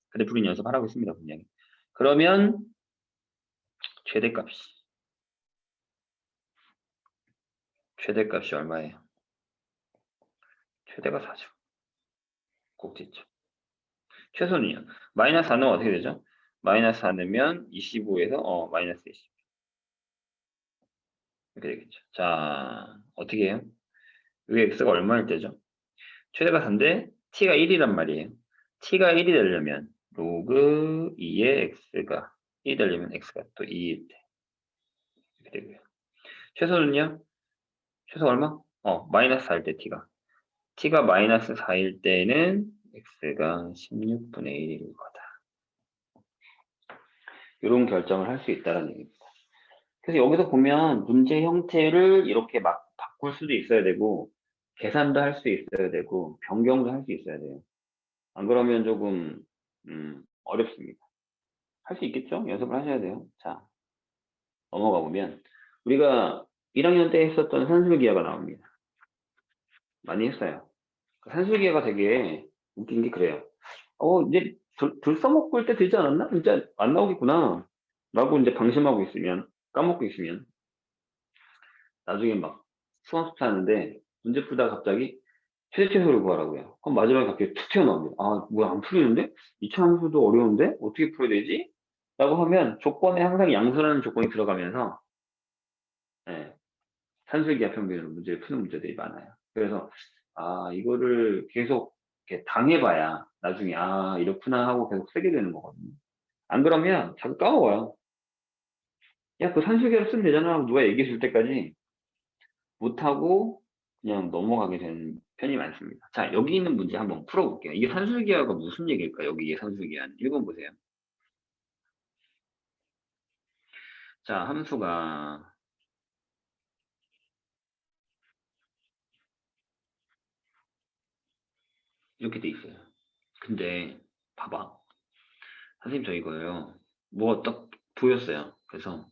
그래프는 연습하라고 했습니다. 분명히. 그러면 최대값이 얼마예요? 최대가 4죠. 꼭지점. 최소는요. 마이너스 4 넣으면 어떻게 되죠? 마이너스 4 넣으면 25에서 마이너스 20. 이렇게 되겠죠. 자, 어떻게 해요? 여기 x가 얼마일 때죠? 최대가 4인데 t가 1이란 말이에요. t가 1이 되려면 로그 2의 x가 1이 되려면 x가 또 2일 때. 이렇게 되고요. 최소는요? 최소 얼마? 마이너스 4일 때 t가 마이너스 4일 때는 x가 16분의 1일 거다. 이런 결정을 할 수 있다는 얘기입니다. 그래서 여기서 보면 문제 형태를 이렇게 막 바꿀 수도 있어야 되고 계산도 할 수 있어야 되고 변경도 할 수 있어야 돼요. 안 그러면 조금 어렵습니다. 할 수 있겠죠? 연습을 하셔야 돼요. 자, 넘어가 보면 우리가 1학년 때 했었던 산술기하가 나옵니다. 많이 했어요. 산술기하가 되게 웃긴 게 그래요. 이제 들 써먹을 때 되지 않았나? 진짜 안 나오겠구나. 라고 이제 방심하고 있으면, 까먹고 있으면, 나중에 막 수학습 하는데 문제 풀다가 갑자기 최대최소를 구하라고요. 그럼 마지막에 갑자기 툭 튀어나옵니다. 아, 뭐야, 안 풀리는데? 이차 함수도 어려운데? 어떻게 풀어야 되지? 라고 하면 조건에 항상 양수라는 조건이 들어가면서, 예, 산술기하 평균으로 문제를 푸는 문제들이 많아요. 그래서, 이거를 계속 이렇게 당해봐야 나중에, 이렇구나 하고 계속 쓰게 되는 거거든요. 안 그러면 자꾸 까먹어요. 야, 그 산술기하로 쓰면 되잖아 하고 누가 얘기해 줄 때까지 못하고 그냥 넘어가게 되는 편이 많습니다. 자, 여기 있는 문제 한번 풀어볼게요. 이게 산술기하가 무슨 얘기일까요? 여기 이게 산술기하는. 1번 보세요. 자, 함수가 이렇게 돼 있어요. 근데 봐봐. 선생님 저 이거예요. 뭐가 딱 보였어요. 그래서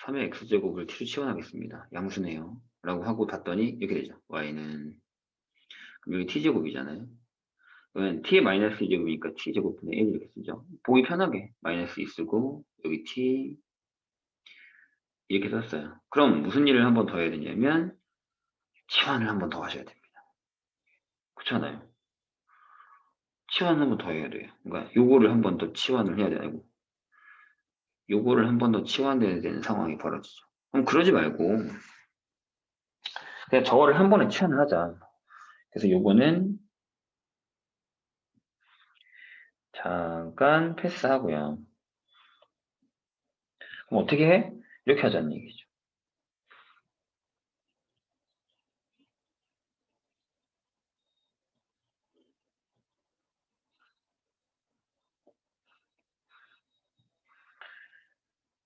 3의 x제곱을 t로 치환하겠습니다. 양수네요. 라고 하고 봤더니 이렇게 되죠. y는 그럼 여기 t제곱이잖아요. 그러면 t의 마이너스 2제곱이니까 t제곱분의 1 이렇게 쓰죠. 보기 편하게 마이너스 2 쓰고 여기 t 이렇게 썼어요. 그럼 무슨 일을 한 번 더 해야 되냐면 치환을 한 번 더 하셔야 됩니다. 그렇잖아요. 치환 한 번 더 해야 돼요. 그러니까 요거를 한 번 더 치환을 해야 되고 요거를 한 번 더 치환해야 되는 상황이 벌어지죠. 그럼 그러지 말고 그냥 저거를 한 번에 치환을 하자. 그래서 요거는 잠깐 패스하고요. 그럼 어떻게 해? 이렇게 하자는 얘기죠.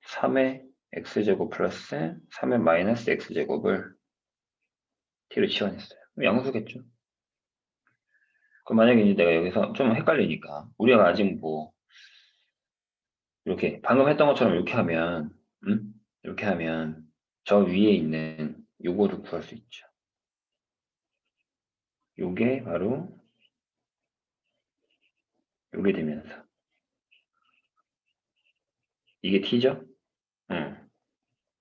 (3의 x제곱) 플러스 (3의 마이너스 x제곱을) t로 치환했어요. 양수겠죠. 그럼 만약에 이제 내가 여기서 좀 헷갈리니까 우리가 아직 뭐 이렇게 방금 했던 것처럼 이렇게 하면 이렇게 하면 저 위에 있는 요거를 구할 수 있죠. 요게 바로 요게 되면서 이게 t죠?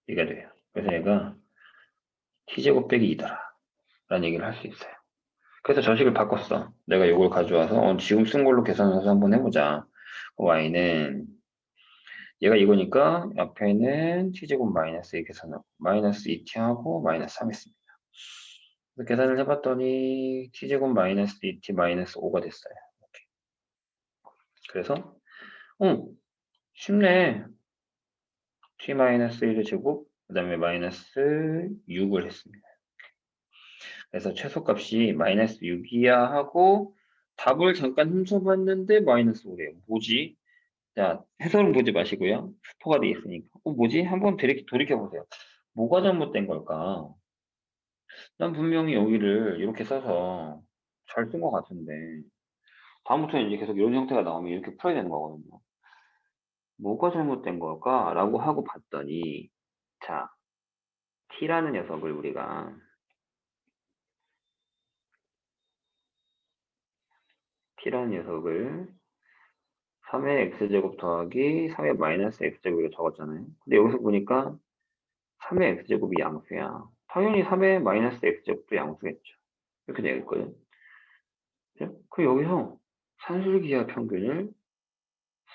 이게 돼요. 그래서 얘가 t제곱 빼기 2더라 라는 얘기를 할 수 있어요. 그래서 저식을 바꿨어. 내가 요걸 가져와서 지금 쓴 걸로 계산해서 한번 해보자. y는 얘가 이거니까 옆에는 t제곱 마이너스 이렇게 해서 마이너스 2t하고 마이너스 3 했습니다. 그래서 계산을 해봤더니 t제곱 마이너스 2t 마이너스 5가 됐어요. 이렇게. 그래서 쉽네. t 마이너스 1의 제곱 그 다음에 마이너스 6을 했습니다. 그래서 최소값이 마이너스 6이야 하고 답을 잠깐 훔쳐봤는데 마이너스 5래요. 뭐지? 자, 해설은 보지 마시고요. 스포가 돼 있으니까. 뭐지? 한번 돌이켜보세요. 뭐가 잘못된 걸까? 난 분명히 여기를 이렇게 써서 잘 쓴 것 같은데 다음부터는 이제 계속 이런 형태가 나오면 이렇게 풀어야 되는 거거든요. 뭐가 잘못된 걸까? 라고 하고 봤더니 자, t라는 녀석을 우리가 t라는 녀석을 3의 x제곱 더하기 3의 마이너스 x제곱으로 적었잖아요. 근데 여기서 보니까 3의 x제곱이 양수야. 당연히 3의 마이너스 x제곱도 양수겠죠. 이렇게 되겠거든. 그 여기서 산술기하 평균을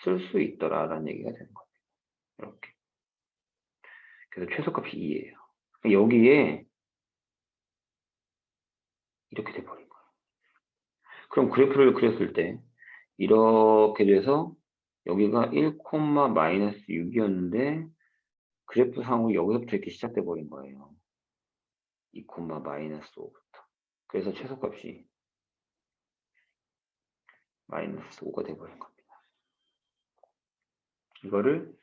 쓸 수 있더라라는 얘기가 되는 거예요. 이렇게. 그래서 최소값이 2예요. 여기에 이렇게 돼버린 거예요. 그럼 그래프를 그렸을 때 이렇게 돼서 여기가 1, 마이너스 6이었는데 그래프 상으로 여기서부터 이렇게 시작돼 버린 거예요. 2, 마이너스 5부터. 그래서 최소값이 마이너스 5가 돼버린 겁니다. 이거를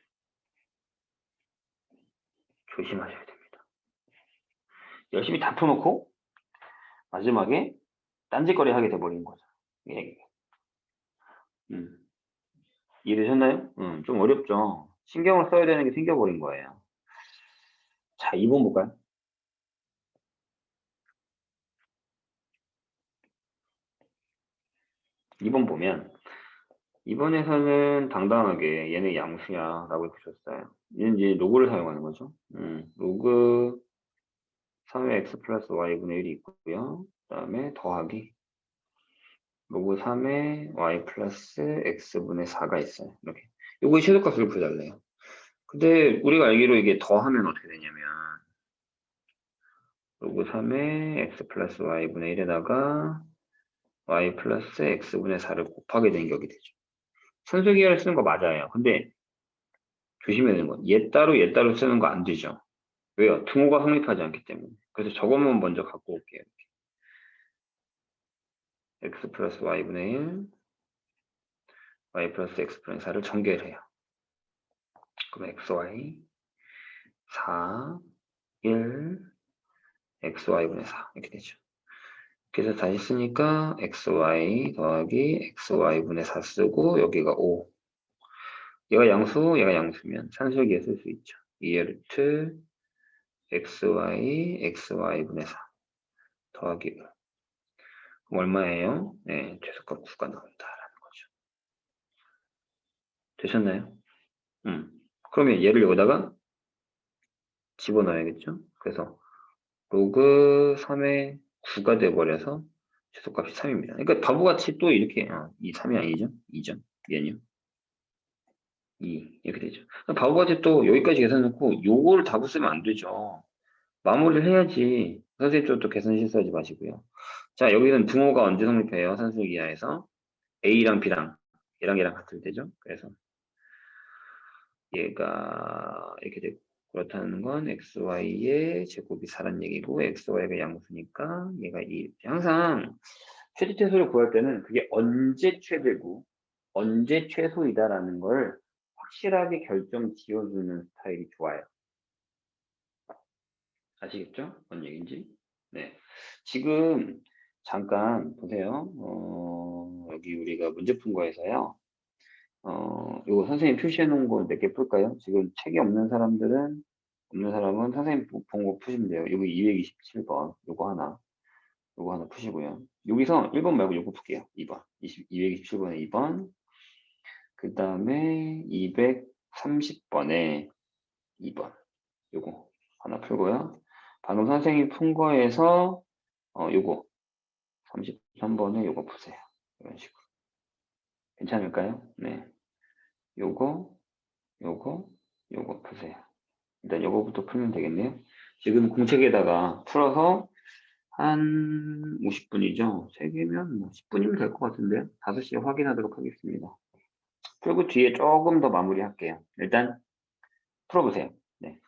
조심하셔야 됩니다. 열심히 다 풀어놓고 마지막에 딴짓거리 하게 돼버린 거죠. 예. 이해되셨나요? 좀 어렵죠? 신경을 써야 되는 게 생겨버린 거예요. 자, 2번 볼까요? 2번 보면 2번에서는 당당하게 얘는 양수야 라고 해주셨어요. 얘는 이제 로그를 사용하는 거죠. 로그 3의 x 플러스 y분의 1이 있고요. 그 다음에 더하기 로그 3의 y 플러스 x분의 4가 있어요. 이렇게. 요거 최소값을 구해달래요. 근데 우리가 알기로 이게 더하면 어떻게 되냐면 로그 3의 x 플러스 y분의 1에다가 y 플러스 x분의 4를 곱하게 된 격이 되죠. 선수기하를 쓰는 거 맞아요. 근데 조심해야 되는 건 얘 따로 얘 따로 쓰는 거 안 되죠. 왜요? 등호가 성립하지 않기 때문에. 그래서 저것만 먼저 갖고 올게요. x 플러스 y분의 1, y 플러스 x분의 4를 전개를 해요. 그럼 xy 4, 1, xy분의 4 이렇게 되죠. 그래서 다시 쓰니까 xy 더하기 xy분의 4 쓰고 여기가 5. 얘가 양수, 얘가 양수면 산술기에 쓸 수 있죠. 2의 루트 xy, xy분의 4 더하기 1. 그럼 얼마예요? 네, 최소값 9가 나온다라는 거죠. 되셨나요? 그러면 얘를 여기다가 집어넣어야겠죠? 그래서 로그 3의 9가 돼버려서 최소값이 3입니다. 그러니까 바보같이 또 이렇게 이 3이 아니죠? 2죠? 얘는요? 2 이렇게 되죠. 바보같이 또 여기까지 계산해놓고 요거를 답을 쓰면 안 되죠. 마무리를 해야지. 선생님 또 계산 실수하지 마시고요. 자, 여기는 등호가 언제 성립해요? 산술기하에서 A랑 B랑 얘랑 같을 때죠. 그래서 얘가 이렇게 되고 그렇다는 건 XY의 제곱이 4란 얘기고 XY가 양수니까 얘가 2. 항상 최대최소를 구할 때는 그게 언제 최대고 언제 최소이다라는 걸 확실하게 결정 지어주는 스타일이 좋아요. 아시겠죠? 뭔 얘기인지? 네. 지금 잠깐 보세요. 여기 우리가 문제 푼 거에서요. 요거 선생님 표시해 놓은 거 몇 개 풀까요? 지금 책이 없는 사람은 선생님 본 거 푸시면 돼요. 여기 227번, 요거 하나 푸시고요. 여기서 1번 말고 요거 풀게요. 2번. 227번에 2번. 그 다음에 230번에 2번. 요거 하나 풀고요. 방금 선생님 푼 거에서, 요거 33번에 요거 푸세요. 이런 식으로. 괜찮을까요? 네. 요거, 요거 푸세요. 일단 요거부터 풀면 되겠네요. 지금 공책에다가 풀어서 한 50분이죠. 3개면 뭐 10분이면 될 것 같은데요. 5시에 확인하도록 하겠습니다. 그리고 뒤에 조금 더 마무리할게요. 일단 풀어보세요. 네.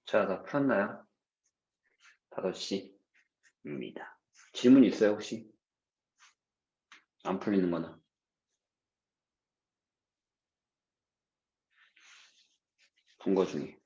자, 다 풀었나요? 5시입니다. 질문 있어요, 혹시? 안 풀리는 거나. 본 거 중에.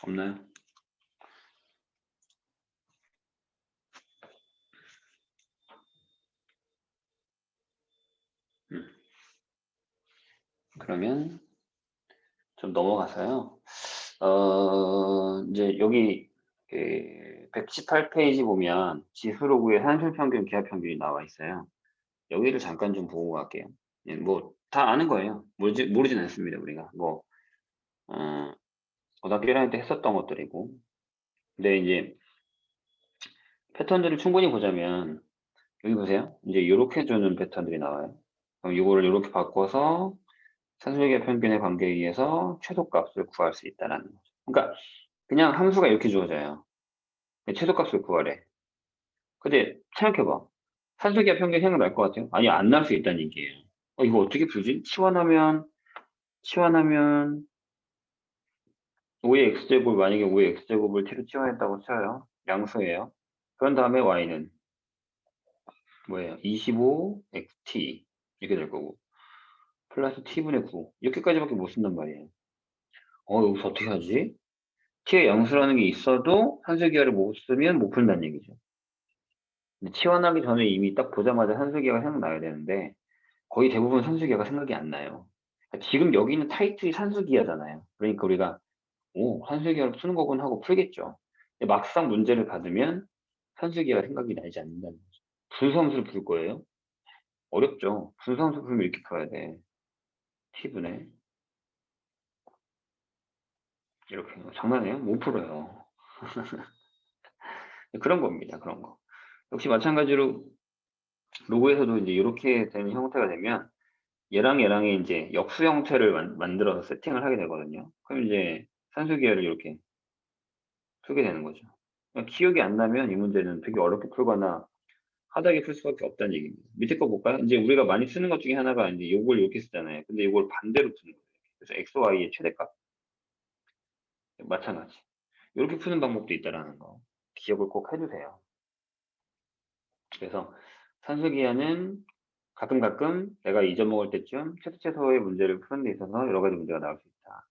없나요? 그러면 좀 넘어가서요. 이제 여기 118페이지 보면 지수로그의 산술평균, 기하평균이 나와 있어요. 여기를 잠깐 좀 보고 갈게요. 예, 뭐 다 아는 거예요. 모르진 않습니다. 우리가 뭐 고등학교 1학년 때 했었던 것들이고. 근데 이제 패턴들을 충분히 보자면 여기 보세요. 이제 이렇게 주는 패턴들이 나와요. 그럼 이거를 이렇게 바꿔서 산술기하 평균의 관계에 의해서 최소값을 구할 수 있다라는 거죠. 그러니까 그냥 함수가 이렇게 주어져요. 최소값을 구하래. 근데 생각해봐. 산술기하 평균 생각날 것 같아요? 아니, 안 날 수 있다는 얘기예요. 이거 어떻게 풀지? 치환하면 5의 x제곱, 만약에 5의 x제곱을 t로 치환했다고 쳐요. 양수예요. 그런 다음에 y는 뭐예요? 25xt 이렇게 될 거고 플러스 t분의 9 이렇게까지밖에 못 쓴단 말이에요. 여기서 어떻게 하지? t의 양수라는 게 있어도 산술기하를 못 쓰면 못 푼다는 얘기죠. 근데 치환하기 전에 이미 딱 보자마자 산술기하가 생각나야 되는데 거의 대부분 산술기하가 생각이 안 나요. 지금 여기 있는 타이틀이 산술기하잖아요. 그러니까 우리가 산술기하를 푸는 거군 하고 풀겠죠. 근데 막상 문제를 받으면 산술기하가 생각이 나지 않는다는 거죠. 분수함수를 풀 거예요? 어렵죠. 분수함수 풀면 이렇게 풀어야 돼. t분의 이렇게 장난해요? 못 풀어요. 그런 겁니다. 그런 거. 역시 마찬가지로 로그에서도 이제 이렇게 되는 형태가 되면 얘랑 얘랑의 이제 역수 형태를 만들어서 세팅을 하게 되거든요. 그럼 이제 산술기하를 이렇게 풀게 되는 거죠. 기억이 안 나면 이 문제는 되게 어렵게 풀거나 하다하게 풀 수밖에 없다는 얘기입니다. 밑에 거 볼까요? 이제 우리가 많이 쓰는 것 중에 하나가 이제 요걸 이렇게 쓰잖아요. 근데 이걸 반대로 푸는 거예요. 그래서 x, y의 최대값. 마찬가지. 이렇게 푸는 방법도 있다라는 거. 기억을 꼭 해주세요. 그래서 산술기하는 가끔 내가 잊어먹을 때쯤 최소의 문제를 푸는 데 있어서 여러 가지 문제가 나올 수 있다.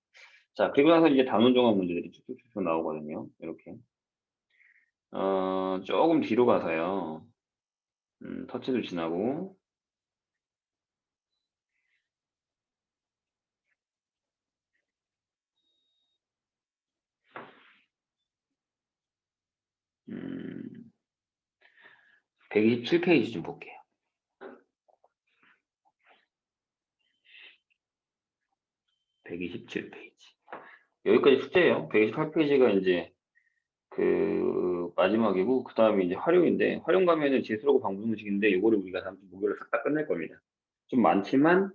자, 그리고 나서 이제 단원종합 문제들이 쭉쭉쭉 나오거든요. 이렇게. 조금 뒤로 가서요. 터치도 지나고. 음, 127페이지 좀 볼게요. 127페이지. 여기까지 숙제예요. 128페이지가 이제 그 마지막이고 그 다음에 이제 활용인데 활용 가면은 지수로고 방정식인데 이거를 우리가 다음 주 목요일에 싹 다 끝낼 겁니다. 좀 많지만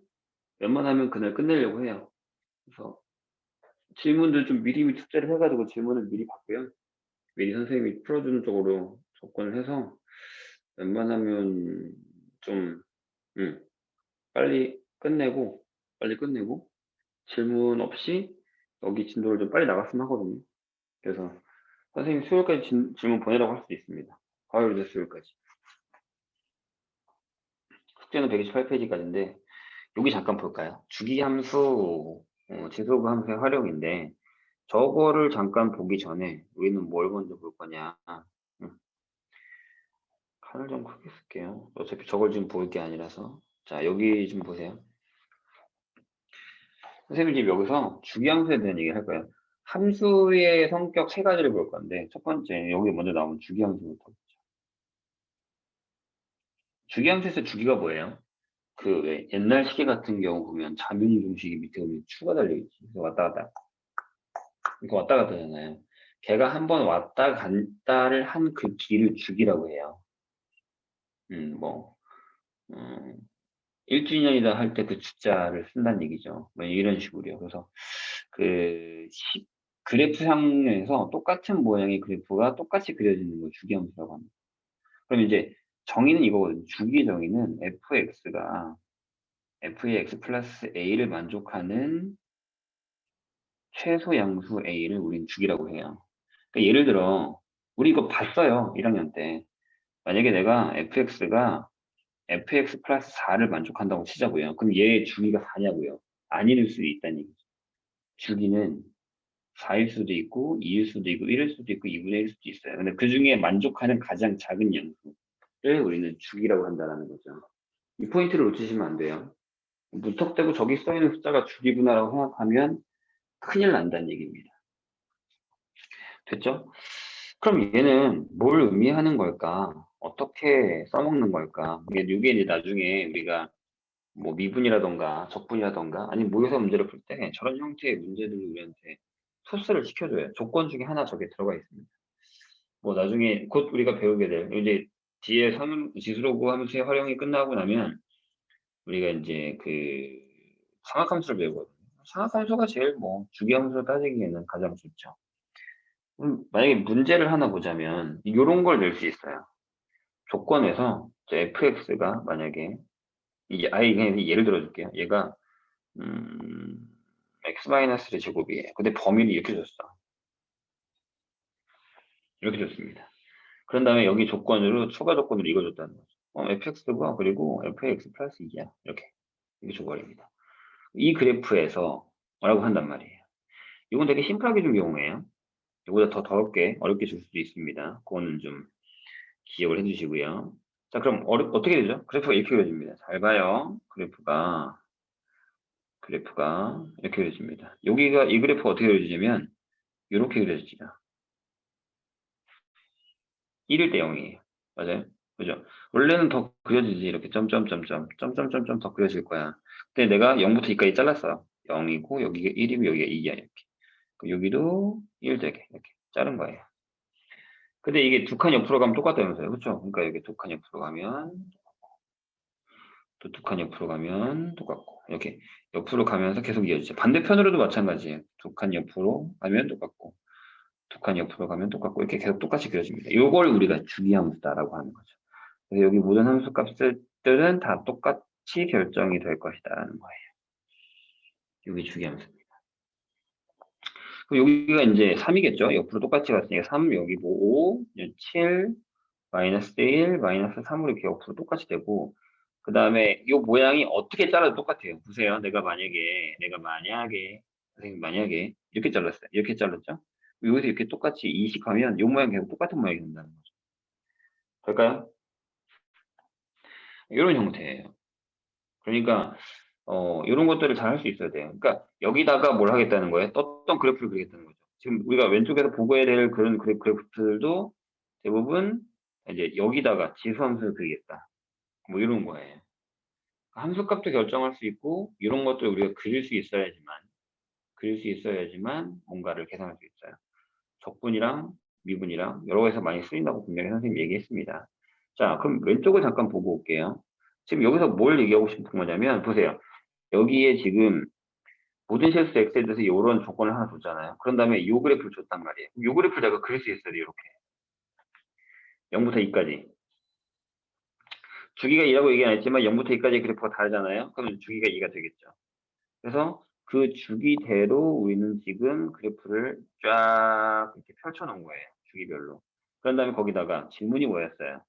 웬만하면 그날 끝내려고 해요. 그래서 질문들 좀 미리 숙제를 해가지고 질문을 미리 받고요. 미리 선생님이 풀어주는 쪽으로 접근을 해서 웬만하면 좀 빨리 끝내고 질문 없이 여기 진도를 좀 빨리 나갔으면 하거든요. 그래서 선생님 수요일까지 질문 보내라고 할 수도 있습니다. 화요일에서 수요일까지. 숙제는 128페이지까지인데 여기 잠깐 볼까요? 주기함수, 지수그 함수의 활용인데 저거를 잠깐 보기 전에 우리는 뭘 먼저 볼 거냐. 칸을 좀 크게 쓸게요. 어차피 저걸 지금 볼 게 아니라서. 자, 여기 좀 보세요. 선생님 지금 여기서 주기함수에 대한 얘기를 할 거예요. 함수의 성격 세 가지를 볼 건데 첫 번째 여기 먼저 나오는 주기함수부터. 주기함수에서 주기가 뭐예요? 그 왜 옛날 시계 같은 경우 보면 잠용 종식이 밑에 보면 추가 달려있지. 그래서 왔다 갔다. 이거 왔다 갔다 하잖아요. 걔가 한번 왔다 갔다를 한 그 길을 주기라고 해요. 뭐, 1주년이다 할 때 그 주자를 쓴다는 얘기죠. 뭐 이런 식으로요. 그래서 그래프상에서 똑같은 모양의 그래프가 똑같이 그려지는 걸 주기함수라고 합니다. 그럼 이제 정의는 이거거든요. 주기 정의는 fx가 f의 x 플러스 a를 만족하는 최소 양수 a를 우린 주기라고 해요. 그러니까 예를 들어 우리 이거 봤어요. 1학년 때. 만약에 내가 fx가 fx 플러스 4를 만족한다고 치자고요. 그럼 얘의 주기가 4냐고요. 아닐 수도 있다는 얘기죠. 주기는 4일 수도 있고 2일 수도 있고 1일 수도 있고 2분의 1일 수도 있어요. 근데 그 중에 만족하는 가장 작은 양수를 우리는 주기라고 한다는 거죠. 이 포인트를 놓치시면 안 돼요. 무턱대고 저기 써있는 숫자가 주기구나라고 생각하면 큰일 난다는 얘기입니다. 됐죠? 그럼 얘는 뭘 의미하는 걸까? 어떻게 써먹는 걸까? 이게 이제 나중에 우리가 뭐 미분이라던가 적분이라던가 아니 모의고사 문제를 풀 때 저런 형태의 문제들을 우리한테 토스를 시켜줘요. 조건 중에 하나 저게 들어가 있습니다. 뭐 나중에 곧 우리가 배우게 될 이제 뒤에 지수로그 함수의 활용이 끝나고 나면 우리가 이제 그 상학함수를 배우거든요. 상학함수가 제일 뭐 주기함수로 따지기에는 가장 좋죠. 만약에 문제를 하나 보자면 이런 걸 낼 수 있어요. 조건에서 fx가 만약에 이게 아예 그냥 예를 들어줄게요. 얘가 x-의 제곱이에요. 근데 범위를 이렇게 줬어. 이렇게 줬습니다. 그런 다음에 여기 조건으로 추가 조건으로 이거 줬다는 거죠. fx가 그리고 fx 플러스 2야. 이렇게 줘버립니다. 이 그래프에서 뭐라고 한단 말이에요. 이건 되게 심플하게 준 경우에요. 이거보다 더 어렵게 줄 수도 있습니다. 그거는 좀 기억을 해주시고요. 자, 그럼 어떻게 되죠? 그래프가 이렇게 그려집니다. 잘 봐요. 그래프가 이렇게 그려집니다. 여기가 이 그래프가 어떻게 그려지냐면 이렇게 그려지죠. 1일 때 0이에요. 맞아요? 그죠? 원래는 더 그려지지. 이렇게 점점점점 더 그려질 거야. 근데 내가 0부터 2까지 잘랐어. 0이고 여기가 1이고 여기가 2야. 이렇게. 여기도 1 되게 이렇게 자른 거예요. 근데 이게 두 칸 옆으로 가면 똑같다면서요. 그렇죠? 그러니까 여기 두 칸 옆으로 가면 또 두 칸 옆으로 가면 똑같고 이렇게 옆으로 가면서 계속 이어지죠. 반대편으로도 마찬가지예요. 두 칸 옆으로 가면 똑같고 두 칸 옆으로 가면 똑같고 이렇게 계속 똑같이 그려집니다. 이걸 우리가 주기함수다라고 하는 거죠. 그래서 여기 모든 함수 값들은 다 똑같이 결정이 될 것이다라는 거예요. 여기 주기함수입니다. 그럼 여기가 이제 3이겠죠? 옆으로 똑같이 갔으니까 3 여기 뭐 5, 7, 마이너스 1, 마이너스 3으로 이렇게 옆으로 똑같이 되고 그 다음에 이 모양이 어떻게 잘라도 똑같아요. 보세요. 내가 만약에 선생님 만약에 이렇게 잘랐어요. 이렇게 잘랐죠? 여기서 이렇게 똑같이 이식하면 이 모양 계속 똑같은 모양이 된다는 거죠. 될까요? 이런 형태예요. 그러니까 이런 것들을 잘 할 수 있어야 돼요. 그러니까 여기다가 뭘 하겠다는 거예요? 떴던 그래프를 그리겠다는 거죠. 지금 우리가 왼쪽에서 보고해야 될 그런 그래프들도 대부분 이제 여기다가 지수함수를 그리겠다. 뭐 이런 거예요. 함수값도 결정할 수 있고 이런 것들 우리가 그릴 수 있어야지만 뭔가를 계산할 수 있어요. 적분이랑 미분이랑 여러 가지에서 많이 쓰인다고 분명히 선생님이 얘기했습니다. 자, 그럼 왼쪽을 잠깐 보고 올게요. 지금 여기서 뭘 얘기하고 싶은 거냐면 보세요. 여기에 지금 모든 실수 x에 대해서 이런 조건을 하나 줬잖아요. 그런 다음에 이 그래프를 줬단 말이에요. 이 그래프를 내가 그릴 수 있어야 돼요. 이렇게 0부터 2까지. 주기가 2라고 얘기 안 했지만 0부터 2까지 그래프가 다르잖아요. 그러면 주기가 2가 되겠죠. 그래서 그 주기대로 우리는 지금 그래프를 쫙 이렇게 펼쳐 놓은 거예요. 주기별로. 그런 다음에 거기다가 질문이 뭐였어요?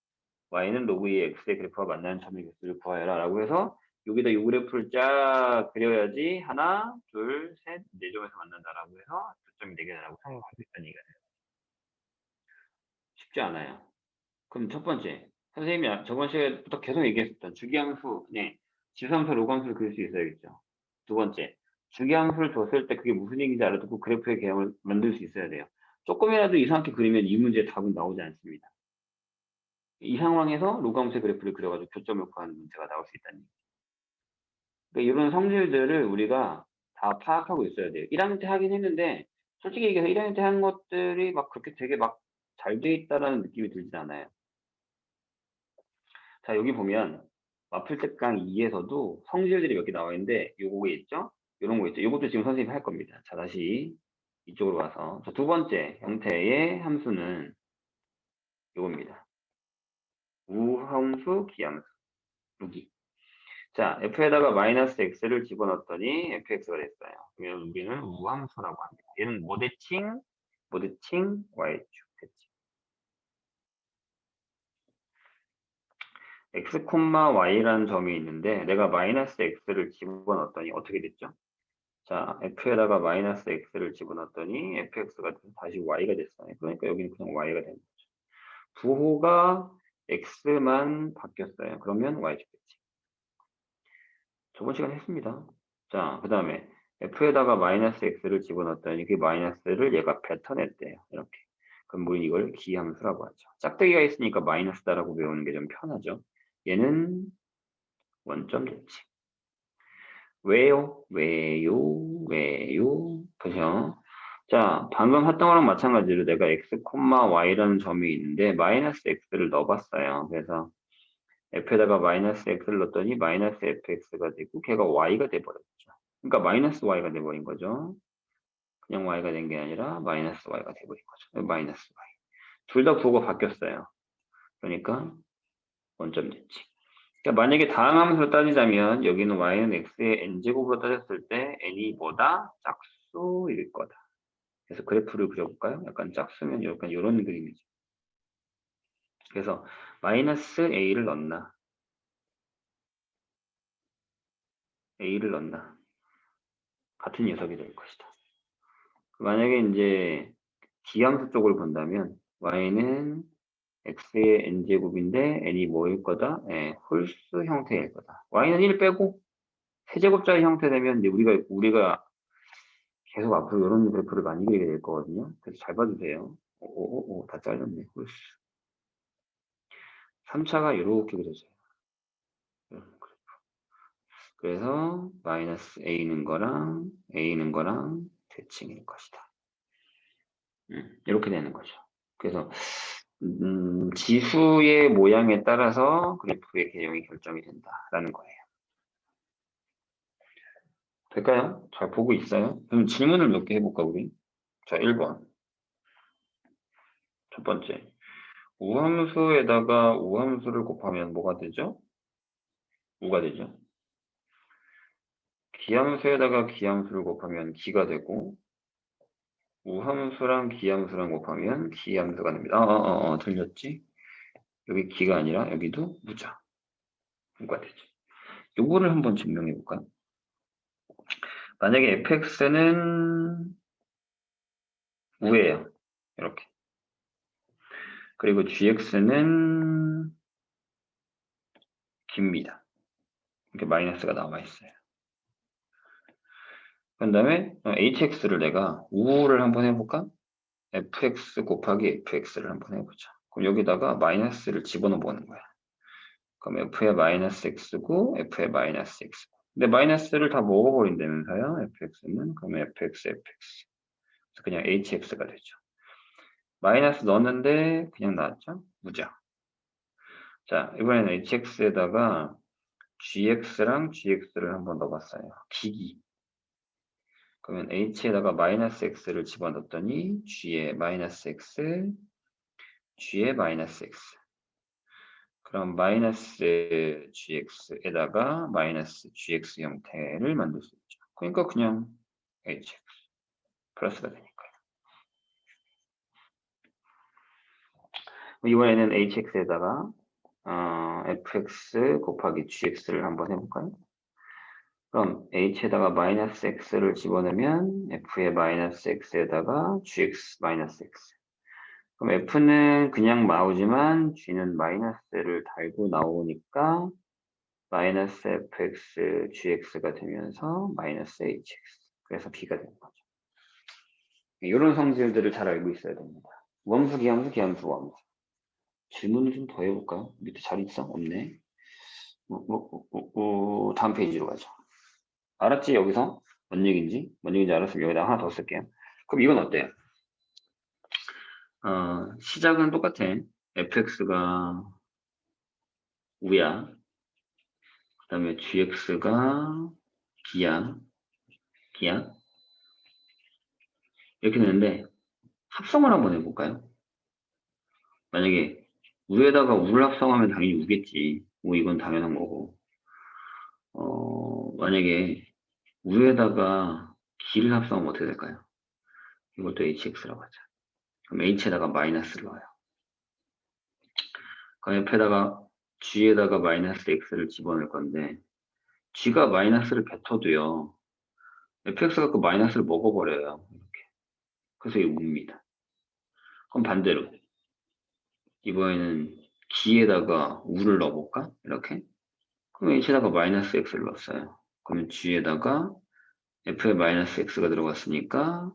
y는 로그 2의 x의 그래프와 만나는 점의 개수를 구하여라 라고 해서 여기다 이 그래프를 쫙 그려야지 하나, 둘, 셋, 네 점에서 만난다라고 해서 초점이 4개다라고 생각하고 있다는 얘기가 돼요. 쉽지 않아요. 그럼 첫 번째, 선생님이 저번 시간부터 계속 얘기했었던 주기함수, 네, 지수함수, 로그함수를 그릴 수 있어야겠죠. 두 번째, 주기함수를 줬을 때 그게 무슨 얘기인지 알아듣고 그래프의 개형을 만들 수 있어야 돼요. 조금이라도 이상하게 그리면 이 문제의 답은 나오지 않습니다. 이 상황에서 로그함수의 그래프를 그려가지고 교점을 구하는 문제가 나올 수 있다는 얘기죠. 그러니까 이런 성질들을 우리가 다 파악하고 있어야 돼요. 1학년 때 하긴 했는데 솔직히 얘기해서 1학년 때 한 것들이 막 그렇게 되게 막 잘 돼 있다라는 느낌이 들진 않아요. 자, 여기 보면 마플tek강 2에서도 성질들이 몇 개 나와 있는데 요거에 있죠? 요런 거 있죠? 요것도 지금 선생님이 할 겁니다. 자, 다시 이쪽으로 와서 자, 두 번째 형태의 함수는 요겁니다. 우함수, 기함수, 여기. 자, f에다가 마이너스 x를 집어넣었더니 fx가 됐어요. 그러면 우리는 우함수라고 합니다. 얘는 뭐 대칭? 뭐 대칭? y축 대칭. x, y라는 점이 있는데 내가 마이너스 x를 집어넣었더니 어떻게 됐죠? 자, f에다가 마이너스 x를 집어넣었더니 fx가 다시 y가 됐어요. 그러니까 여기는 그냥 y가 되는 거죠. 부호가 x만 바뀌었어요. 그러면 y축 대칭. 저번 시간에 했습니다. 자, 그 다음에 f에다가 마이너스 x를 집어넣었더니 그 마이너스를 얘가 뱉어냈대요. 이렇게. 그럼 우리 이걸 기함수라고 하죠. 짝대기가 있으니까 마이너스다라고 외우는 게 좀 편하죠. 얘는 원점 대칭. 왜요? 보세요. 자, 방금 했던 거랑 마찬가지로 내가 x, y라는 점이 있는데 마이너스 x를 넣어봤어요. 그래서 f에다가 마이너스 x를 넣었더니 마이너스 fx가 되고 걔가 y가 돼버렸죠. 그러니까 마이너스 y가 돼버린 거죠. 그냥 y가 된 게 아니라 마이너스 y가 돼버린 거죠. 마이너스 y. 둘 다 부호가 바뀌었어요. 그러니까 원점 대칭. 그러니까 만약에 다음 함수로 따지자면 여기는 y는 x의 n제곱으로 따졌을 때 n이 뭐다? 짝수일 거다. 그래서 그래프를 그려볼까요? 약간 짝수면 약간 이런 그림이죠. 그래서 마이너스 a를 넣나 a를 넣나 같은 녀석이 될 것이다. 만약에 이제 기함수 쪽을 본다면 y는 x의 n제곱인데 n이 뭐일 거다? 예, 홀수 형태일 거다. y는 1 빼고 세제곱자의 형태 되면 이제 우리가 계속 앞으로 이런 그래프를 많이 그리게 될 거거든요. 그래서 잘 봐주세요. 오, 다 잘렸네. 홀수. 3차가 이렇게 그려져요. 그래서 마이너스 a는 거랑 대칭일 것이다. 이렇게 되는 거죠. 그래서 지수의 모양에 따라서 그래프의 개형이 결정이 된다라는 거예요. 될까요? 잘 보고 있어요? 그럼 질문을 몇 개 해볼까 우리? 자, 1번. 첫 번째. 우함수에다가 우함수를 곱하면 뭐가 되죠? 우가 되죠. 기함수에다가 기함수를 곱하면 기가 되고 우함수랑 기함수랑 곱하면 기함수가 됩니다. 들렸지? 여기 기가 아니라 여기도 무자. 우가 되죠. 요거를 한번 증명해 볼까요? 만약에 fx는 우예요. 이렇게. 그리고 gx는 깁니다. 이렇게 마이너스가 나와 있어요. 그 다음에 hx를 내가 우를 한번 해볼까? fx 곱하기 fx를 한번 해보자. 그럼 여기다가 마이너스를 집어넣어 보는 거야. 그럼 f의 마이너스 x고 f의 마이너스 x. 근데 마이너스를 다 먹어버린다면서요. fx는 그러면 fx. 그래서 그냥 hx가 되죠. 마이너스 넣었는데 그냥 나왔죠? 무자. 자, 이번에는 hx에다가 gx랑 gx를 한번 넣어봤어요. 기기. 그러면 h에다가 마이너스 x를 집어넣었더니 g에 마이너스 x, g에 마이너스 x. 그럼 마이너스 gx에다가 마이너스 gx 형태를 만들 수 있죠. 그러니까 그냥 hx 플러스가 되니까요. 이번에는 hx에다가 fx 곱하기 gx를 한번 해볼까요? 그럼 h에다가 마이너스 x를 집어넣으면 f의 마이너스 x에다가 gx 마이너스 x. 그럼 f는 그냥 나오지만 g는 마이너스를 달고 나오니까 마이너스 fx gx가 되면서 마이너스 hx. 그래서 b가 되는 거죠. 이런 성질들을 잘 알고 있어야 됩니다. 우함수, 기함수, 기함수, 우함수. 질문을 좀 더 해볼까요? 밑에 자리 있어? 없네. 다음 페이지로 가죠. 알았지? 여기서 뭔 얘기인지 알았으면 여기다 하나 더 쓸게요. 그럼 이건 어때요? 시작은 똑같아. fx가 우야. 그 다음에 gx가 b야. 이렇게 되는데 합성을 한번 해볼까요? 만약에 우에다가 우를 합성하면 당연히 우겠지. 이건 당연한 거고. 만약에 우에다가 기를 합성하면 어떻게 될까요? 이것도 hx라고 하자. 그럼 h에다가 마이너스를 넣어요. 그럼 옆에다가 g에다가 마이너스 x를 집어넣을 건데 g가 마이너스를 뱉어도요. fx가 그 마이너스를 먹어버려요. 이렇게. 그래서 이게 우입니다. 그럼 반대로 이번에는 g에다가 우를 넣어볼까? 이렇게. 그럼 h에다가 마이너스 x를 넣었어요. 그러면 g에다가 f에 마이너스 x가 들어갔으니까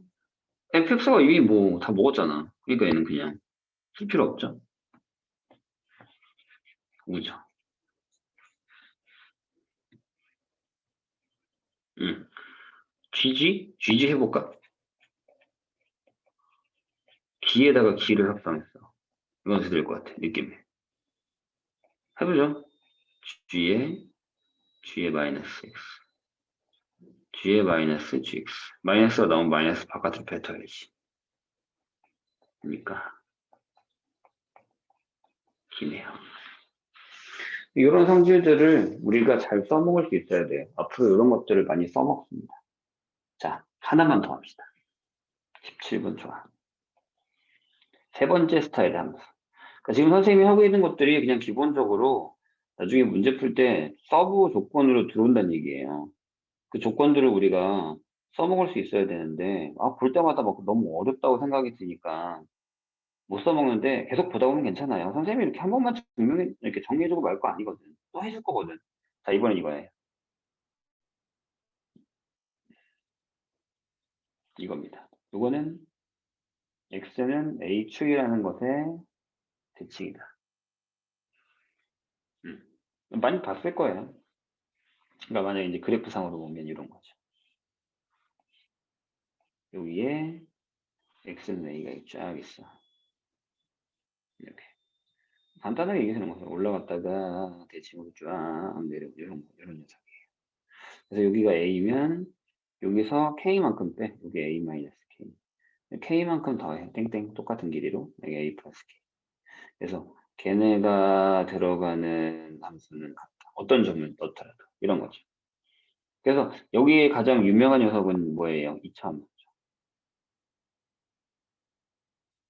fx가 이미 뭐 다 먹었잖아. 그러니까 얘는 그냥 쓸 필요 없죠. 우죠. gg 해볼까? 기에다가 기를 합성했어. 이건 어떻게 될 것 같아? 느낌이. 해보죠. g에 마이너스 x. g에 마이너스 gx. 마이너스가 나오면 마이너스 바깥으로 뱉어야지. 그러니까 기네요. 이런 성질들을 우리가 잘 써먹을 수 있어야 돼요. 앞으로 이런 것들을 많이 써먹습니다. 자, 하나만 더 합시다. 17번 좋아. 세 번째 스타일의 함수. 그러니까 지금 선생님이 하고 있는 것들이 그냥 기본적으로 나중에 문제 풀 때 서브 조건으로 들어온다는 얘기예요. 그 조건들을 우리가 써먹을 수 있어야 되는데, 볼 때마다 막 너무 어렵다고 생각이 드니까 못 써먹는데 계속 보다 보면 괜찮아요. 선생님이 이렇게 한 번만 이렇게 정리해주고 말 거 아니거든. 또 해줄 거거든. 자, 이번엔 이거예요. 이겁니다. 이거는 x는 h축이라는 것의 대칭이다. 많이 봤을 거예요. 그러니까 만약에 이제 그래프상으로 보면 이런 거죠. 여기에 x는 a가 쫙 있어. 이렇게. 간단하게 얘기하는 거죠. 올라갔다가 대칭으로 쫙 내려 이런 녀석이에요. 그래서 여기가 a면 여기서 k만큼 빼. 여기 a 마이너스 k. k만큼 더해. 땡땡 똑같은 길이로 여기 a 플러스 k. 그래서 걔네가 들어가는 함수는 같다. 어떤 점을 넣더라도 이런 거죠. 그래서 여기에 가장 유명한 녀석은 뭐예요? 2차 함수죠.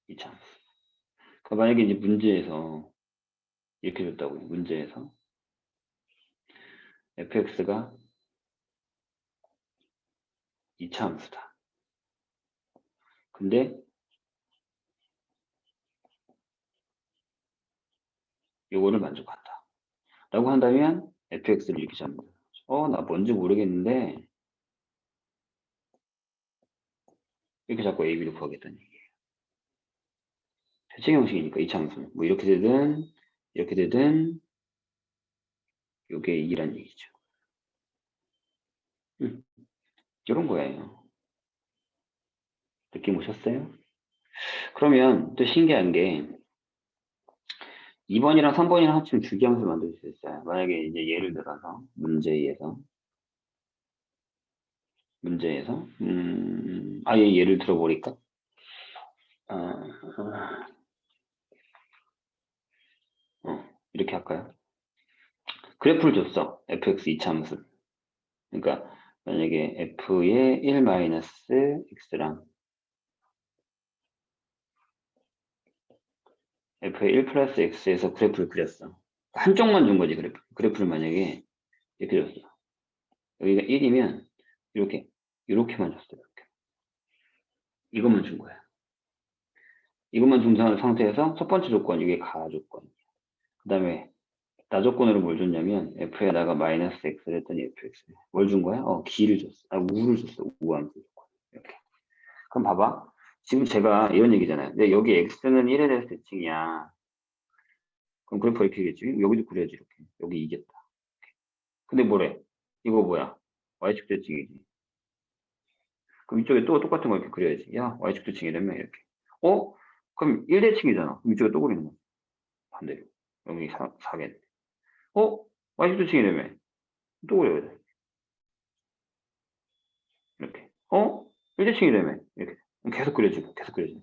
2차 함수. 그러니까 만약에 이제 문제에서 이렇게 줬다고요. 문제에서 fx가 2차 함수다. 근데 요거를 만족한다. 라고 한다면 fx를 이렇게 잡는 거죠. 나 뭔지 모르겠는데 이렇게 자꾸 a, b를 구하겠다는 얘기예요. 대칭 형식이니까 2차 함수는 뭐 이렇게 되든 요게 2란 얘기죠. 이런 거예요. 느낌 오셨어요? 그러면 또 신기한 게 2번이랑 3번이랑 합치면 주기함수 만들 수 있어요. 만약에 이제 예를 들어서 문제에서 아예 예를 들어보니까 이렇게 할까요? 그래프를 줬어. fx 2차 함수. 그러니까 만약에 f의 1-x랑 f의 1 플러스 x에서 그래프를 그렸어. 한쪽만 준 거지, 그래프를 만약에 이렇게 줬어. 여기가 1이면 이렇게만 줬어요. 이렇게. 이것만 준 거야. 이것만 준 상태에서 첫 번째 조건, 이게 가 조건. 그 다음에 나 조건으로 뭘 줬냐면 f에다가 마이너스 x를 했더니 fx. 뭘 준 거야? 기를 줬어. 우를 줬어. 우함수 조건. 이렇게. 그럼 봐봐. 지금 제가 이런 얘기잖아요. 근데 여기 x는 1에 대해서 대칭이야. 그럼 그래프 이렇게 되겠지. 여기도 그려야지 이렇게. 여기 이겼다. 근데 뭐래? 이거 뭐야? y축 대칭이지. 그럼 이쪽에 또 똑같은 거 이렇게 그려야지. 야, y축 대칭이라며 이렇게. 그럼 1대칭이잖아. 그럼 이쪽에 또 그리는 거야. 반대로. 여기 4개. y축 대칭이라며. 또 그려야 돼. 이렇게. 1대칭이라며. 이렇게. 계속 그려지고, 계속 그려지고.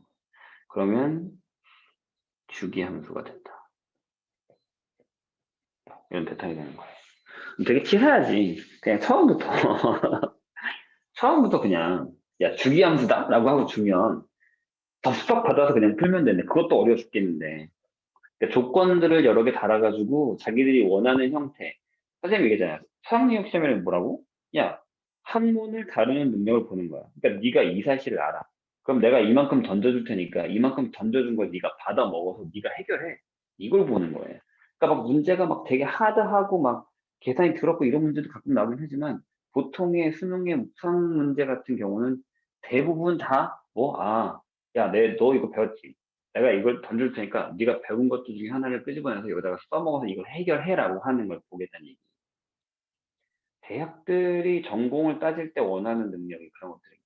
그러면 주기 함수가 된다. 이런 패턴이 되는 거예요. 되게 치사하지. 그냥 처음부터 그냥, 야, 주기 함수다? 라고 하고 주면, 덥석 받아서 그냥 풀면 되네. 그것도 어려워 죽겠는데. 그러니까 조건들을 여러 개 달아가지고 자기들이 원하는 형태. 선생님이 얘기했잖아요. 수학능력 시험에는 뭐라고? 야, 학문을 다루는 능력을 보는 거야. 그러니까 네가 이 사실을 알아. 그럼 내가 이만큼 던져줄 테니까 이만큼 던져준 걸 네가 받아 먹어서 네가 해결해. 이걸 보는 거예요. 그러니까 막 문제가 막 되게 하드하고 막 계산이 더럽고 이런 문제도 가끔 나오긴 하지만 보통의 수능의 수학 문제 같은 경우는 대부분 다 야, 너 이거 배웠지? 내가 이걸 던질 테니까 네가 배운 것들 중에 하나를 끄집어내서 여기다가 써먹어서 이걸 해결해라고 하는 걸 보겠다는 얘기. 대학들이 전공을 따질 때 원하는 능력이 그런 것들입니다.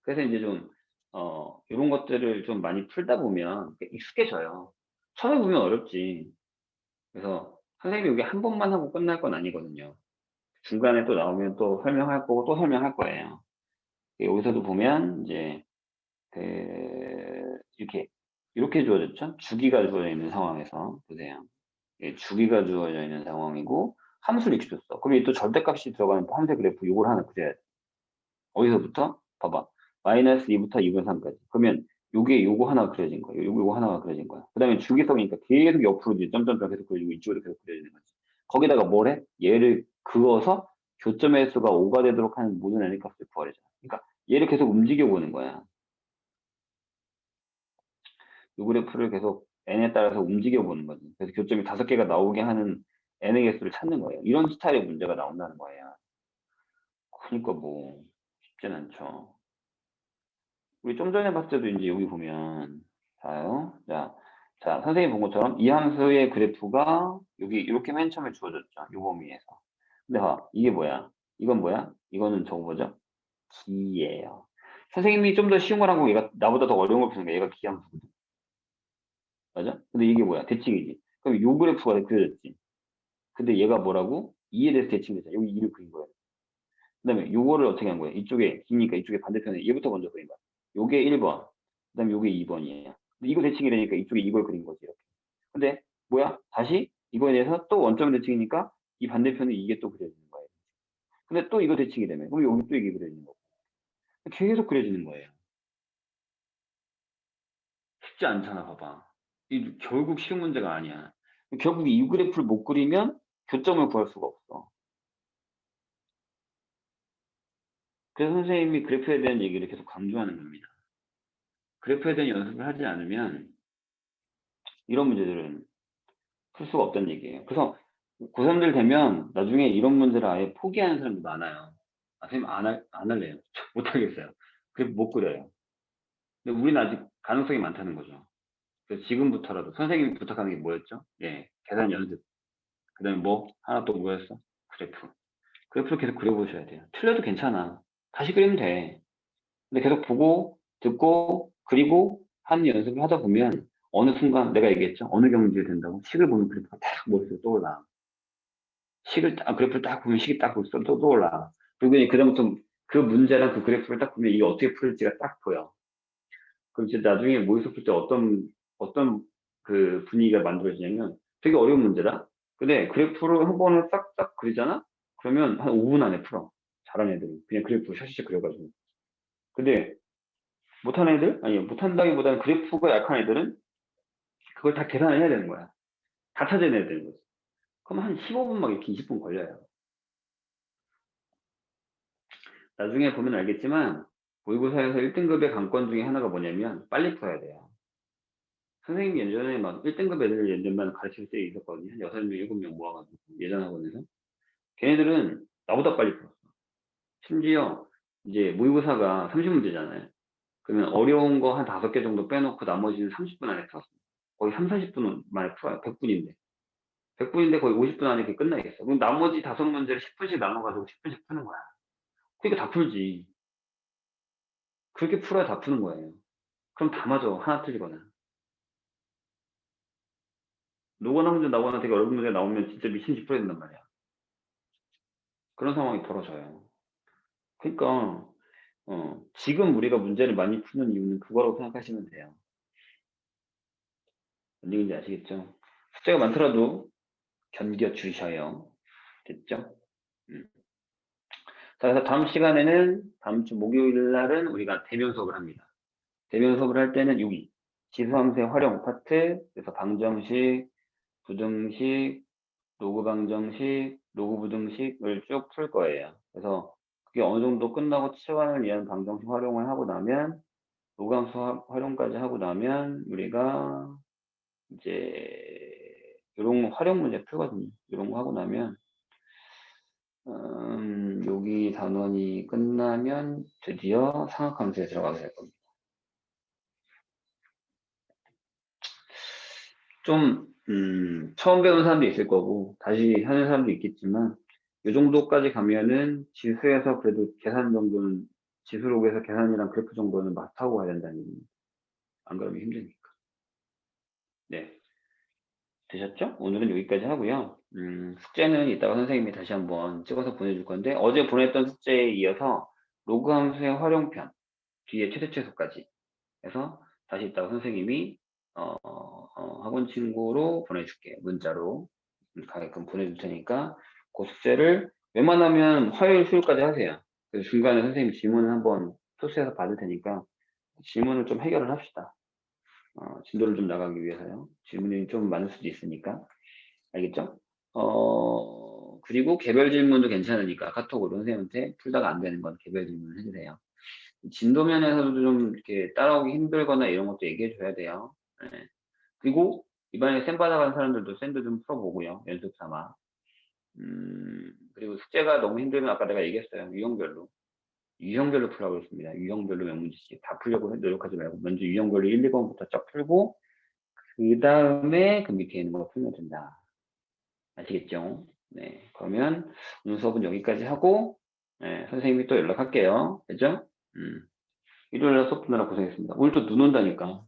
그래서 이제 좀 이런 것들을 좀 많이 풀다 보면 익숙해져요. 처음에 보면 어렵지. 그래서 선생님이 여기 한 번만 하고 끝날 건 아니거든요. 중간에 또 나오면 또 설명할 거고 또 설명할 거예요. 여기서도 보면 이제 이렇게 주어졌죠? 주기가 주어져 있는 상황에서 보세요. 주기가 주어져 있는 상황이고 함수를 이렇게 줬어. 그럼 또 절대값이 들어가는 함수 그래프 이걸 하나 그려야 돼. 어디서부터? 봐봐. 마이너스 2부터 2분 3까지. 그러면 요거 하나 그려진 거야. 요거 하나가 그려진 거야. 그 다음에 주기성이니까 계속 옆으로 이제 점점점 계속 그려지고 이쪽으로 계속 그려지는 거지. 거기다가 뭘 해? 얘를 그어서 교점의 수가 5가 되도록 하는 모든 n의 값을 구하려잖아. 그러니까 얘를 계속 움직여 보는 거야. 요 그래프를 계속 n에 따라서 움직여 보는 거지. 그래서 교점이 5개가 나오게 하는 n의 개수를 찾는 거예요. 이런 스타일의 문제가 나온다는 거예요. 그러니까 뭐 쉽진 않죠. 우리 좀 전에 봤을 때도 이제 여기 보면 자요. 자, 선생님 본 것처럼 이 함수의 그래프가 여기 이렇게 맨 처음에 주어졌죠. 요 범위에서. 근데 봐, 이게 뭐야? 이건 뭐야? 이거는 저거 뭐죠? 기예요. 선생님이 좀 더 쉬운 걸 하고 얘가 나보다 더 어려운 걸 푸는 거야. 얘가 기함수거든. 맞아? 근데 이게 뭐야? 대칭이지. 그럼 요 그래프가 그려졌지. 근데 얘가 뭐라고? 2에 대해서 대칭되잖아. 여기 2를 그린 거야. 그 다음에 요거를 어떻게 한 거야? 이쪽에 기니까 이쪽에 반대편에 얘부터 먼저 그린 거야. 요게 1번. 그 다음에 요게 2번이에요. 근데 이거 대칭이 되니까 이쪽에 이걸 그린 거지. 이렇게. 근데 뭐야? 다시 이거에 대해서 또 원점 대칭이니까 이 반대편에 이게 또 그려지는 거예요. 근데 또 이거 대칭이 되면 그럼 여기 또 이게 그려지는 거고. 계속 그려지는 거예요. 쉽지 않잖아, 봐봐. 이 결국 쉬운 문제가 아니야. 결국 이 그래프를 못 그리면 교점을 구할 수가 없어. 그래서 선생님이 그래프에 대한 얘기를 계속 강조하는 겁니다. 그래프에 대한 연습을 하지 않으면 이런 문제들은 풀 수가 없다는 얘기예요. 그래서 고3들 되면 나중에 이런 문제를 아예 포기하는 사람도 많아요. 선생님 안 할래요. 못 하겠어요. 그래서 못 그려요. 근데 우리는 아직 가능성이 많다는 거죠. 그래서 지금부터라도 선생님이 부탁하는 게 뭐였죠? 예, 계산 연습. 그 다음에 뭐? 하나 또 뭐였어? 그래프. 그래프를 계속 그려보셔야 돼요. 틀려도 괜찮아. 다시 그리면 돼. 근데 계속 보고, 듣고, 그리고 하는 연습을 하다 보면 어느 순간 내가 얘기했죠. 어느 경지에 된다고? 식을 보면 그래프가 딱 머릿속에 떠올라. 그래프를 딱 보면 식이 딱 떠올라. 그리고 이제 그다음부터 그 문제랑 그 그래프를 딱 보면 이게 어떻게 풀릴지가 딱 보여. 그럼 이제 나중에 모의고사 풀 때 어떤 그 분위기가 만들어지냐면 되게 어려운 문제다. 근데 그래프를 한 번을 싹싹 그리잖아? 그러면 한 5분 안에 풀어. 잘하는 애들은. 그냥 그래프 샤시샥 그려가지고. 근데 못하는 애들? 아니, 못한다기보다는 그래프가 약한 애들은 그걸 다 계산을 해야 되는 거야. 다 찾아내야 되는 거지. 그럼 한 15분 막 이렇게 20분 걸려요. 나중에 보면 알겠지만 모의고사에서 1등급의 관건 중에 하나가 뭐냐면 빨리 풀어야 돼요. 선생님이 예전에 막 1등급 애들 예전만 가르칠 때 있었거든요. 한 6명, 7명 모아가지고 예전 학원에서. 걔네들은 나보다 빨리 풀었어. 심지어 이제 모의고사가 30문제잖아요. 그러면 어려운 거 한 5개 정도 빼놓고 나머지는 30분 안에 풀었어. 거의 3, 40분 만에 풀어요. 100분인데. 100분인데 거의 50분 안에 이렇게 끝나겠어. 그럼 나머지 5문제를 10분씩 나눠가지고 10분씩 푸는 거야. 그러니까 다 풀지. 그렇게 풀어야 다 푸는 거예요. 그럼 다 맞아. 하나 틀리거나. 노거나 문제 나오거나 되게 어려운 문제 나오면 진짜 미친 듯이 풀어야 된단 말이야. 그런 상황이 벌어져요. 그러니까 지금 우리가 문제를 많이 푸는 이유는 그거라고 생각하시면 돼요. 뭔 얘기인지 아시겠죠? 숫자가 많더라도 견뎌주셔요. 됐죠? 자, 그래서 다음 시간에는 다음 주 목요일 날은 우리가 대면 수업을 합니다. 대면 수업을 할 때는 여기 지수함수의 활용 파트, 그래서 방정식, 부등식, 로그 방정식, 로그 부등식을 쭉 풀 거예요. 그래서 그게 어느 정도 끝나고 치환을 위한 방정식 활용을 하고 나면 로그함수 활용까지 하고 나면 우리가 이제 이런 활용 문제 풀거든요. 이런 거 하고 나면 여기 단원이 끝나면 드디어 상학함수에 들어가게 될 겁니다. 좀 처음 배우는 사람도 있을 거고 다시 하는 사람도 있겠지만 이 정도까지 가면은 지수에서 그래도 계산 정도는 지수록에서 계산이랑 그래프 정도는 마스터하고 가야 된다는 얘기입니다. 안 그러면 힘드니까. 네. 되셨죠? 오늘은 여기까지 하고요. 숙제는 이따가 선생님이 다시 한번 찍어서 보내줄 건데 어제 보냈던 숙제에 이어서 로그 함수의 활용편 뒤에 최대 최소까지 해서 다시 이따가 선생님이 학원 친구로 보내줄게. 문자로 가게끔 보내줄 테니까 그 숙제를 웬만하면 화요일 수요일까지 하세요. 그래서 중간에 선생님 질문을 한번 토스해서 받을 테니까 질문을 좀 해결을 합시다. 진도를 좀 나가기 위해서요. 질문이 좀 많을 수도 있으니까. 알겠죠? 그리고 개별 질문도 괜찮으니까 카톡으로 선생님한테 풀다가 안 되는 건 개별 질문을 해주세요. 진도면에서도 좀 이렇게 따라오기 힘들거나 이런 것도 얘기해 줘야 돼요. 네. 그리고 이번에 쌤 받아간 사람들도 쌤도 좀 풀어보고요. 연습 삼아. 그리고 숙제가 너무 힘들면 아까 내가 얘기했어요. 유형별로 풀라고 했습니다. 유형별로 몇 문제씩 다 풀려고 노력하지 말고 먼저 유형별로 1, 2번부터 쫙 풀고 그 다음에 그 밑에 있는 거 풀면 된다. 아시겠죠? 네. 그러면 오늘 수업은 여기까지 하고 네, 선생님이 또 연락할게요. 됐죠? 일요일날 수업 듣느라 고생했습니다. 오늘 또 눈 온다니까.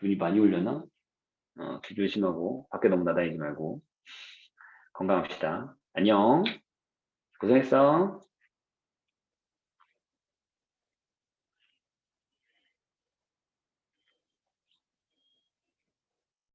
눈이 많이 올려나? 귀 조심하고 밖에 너무 나다니지 말고 건강합시다. 안녕. 고생했어.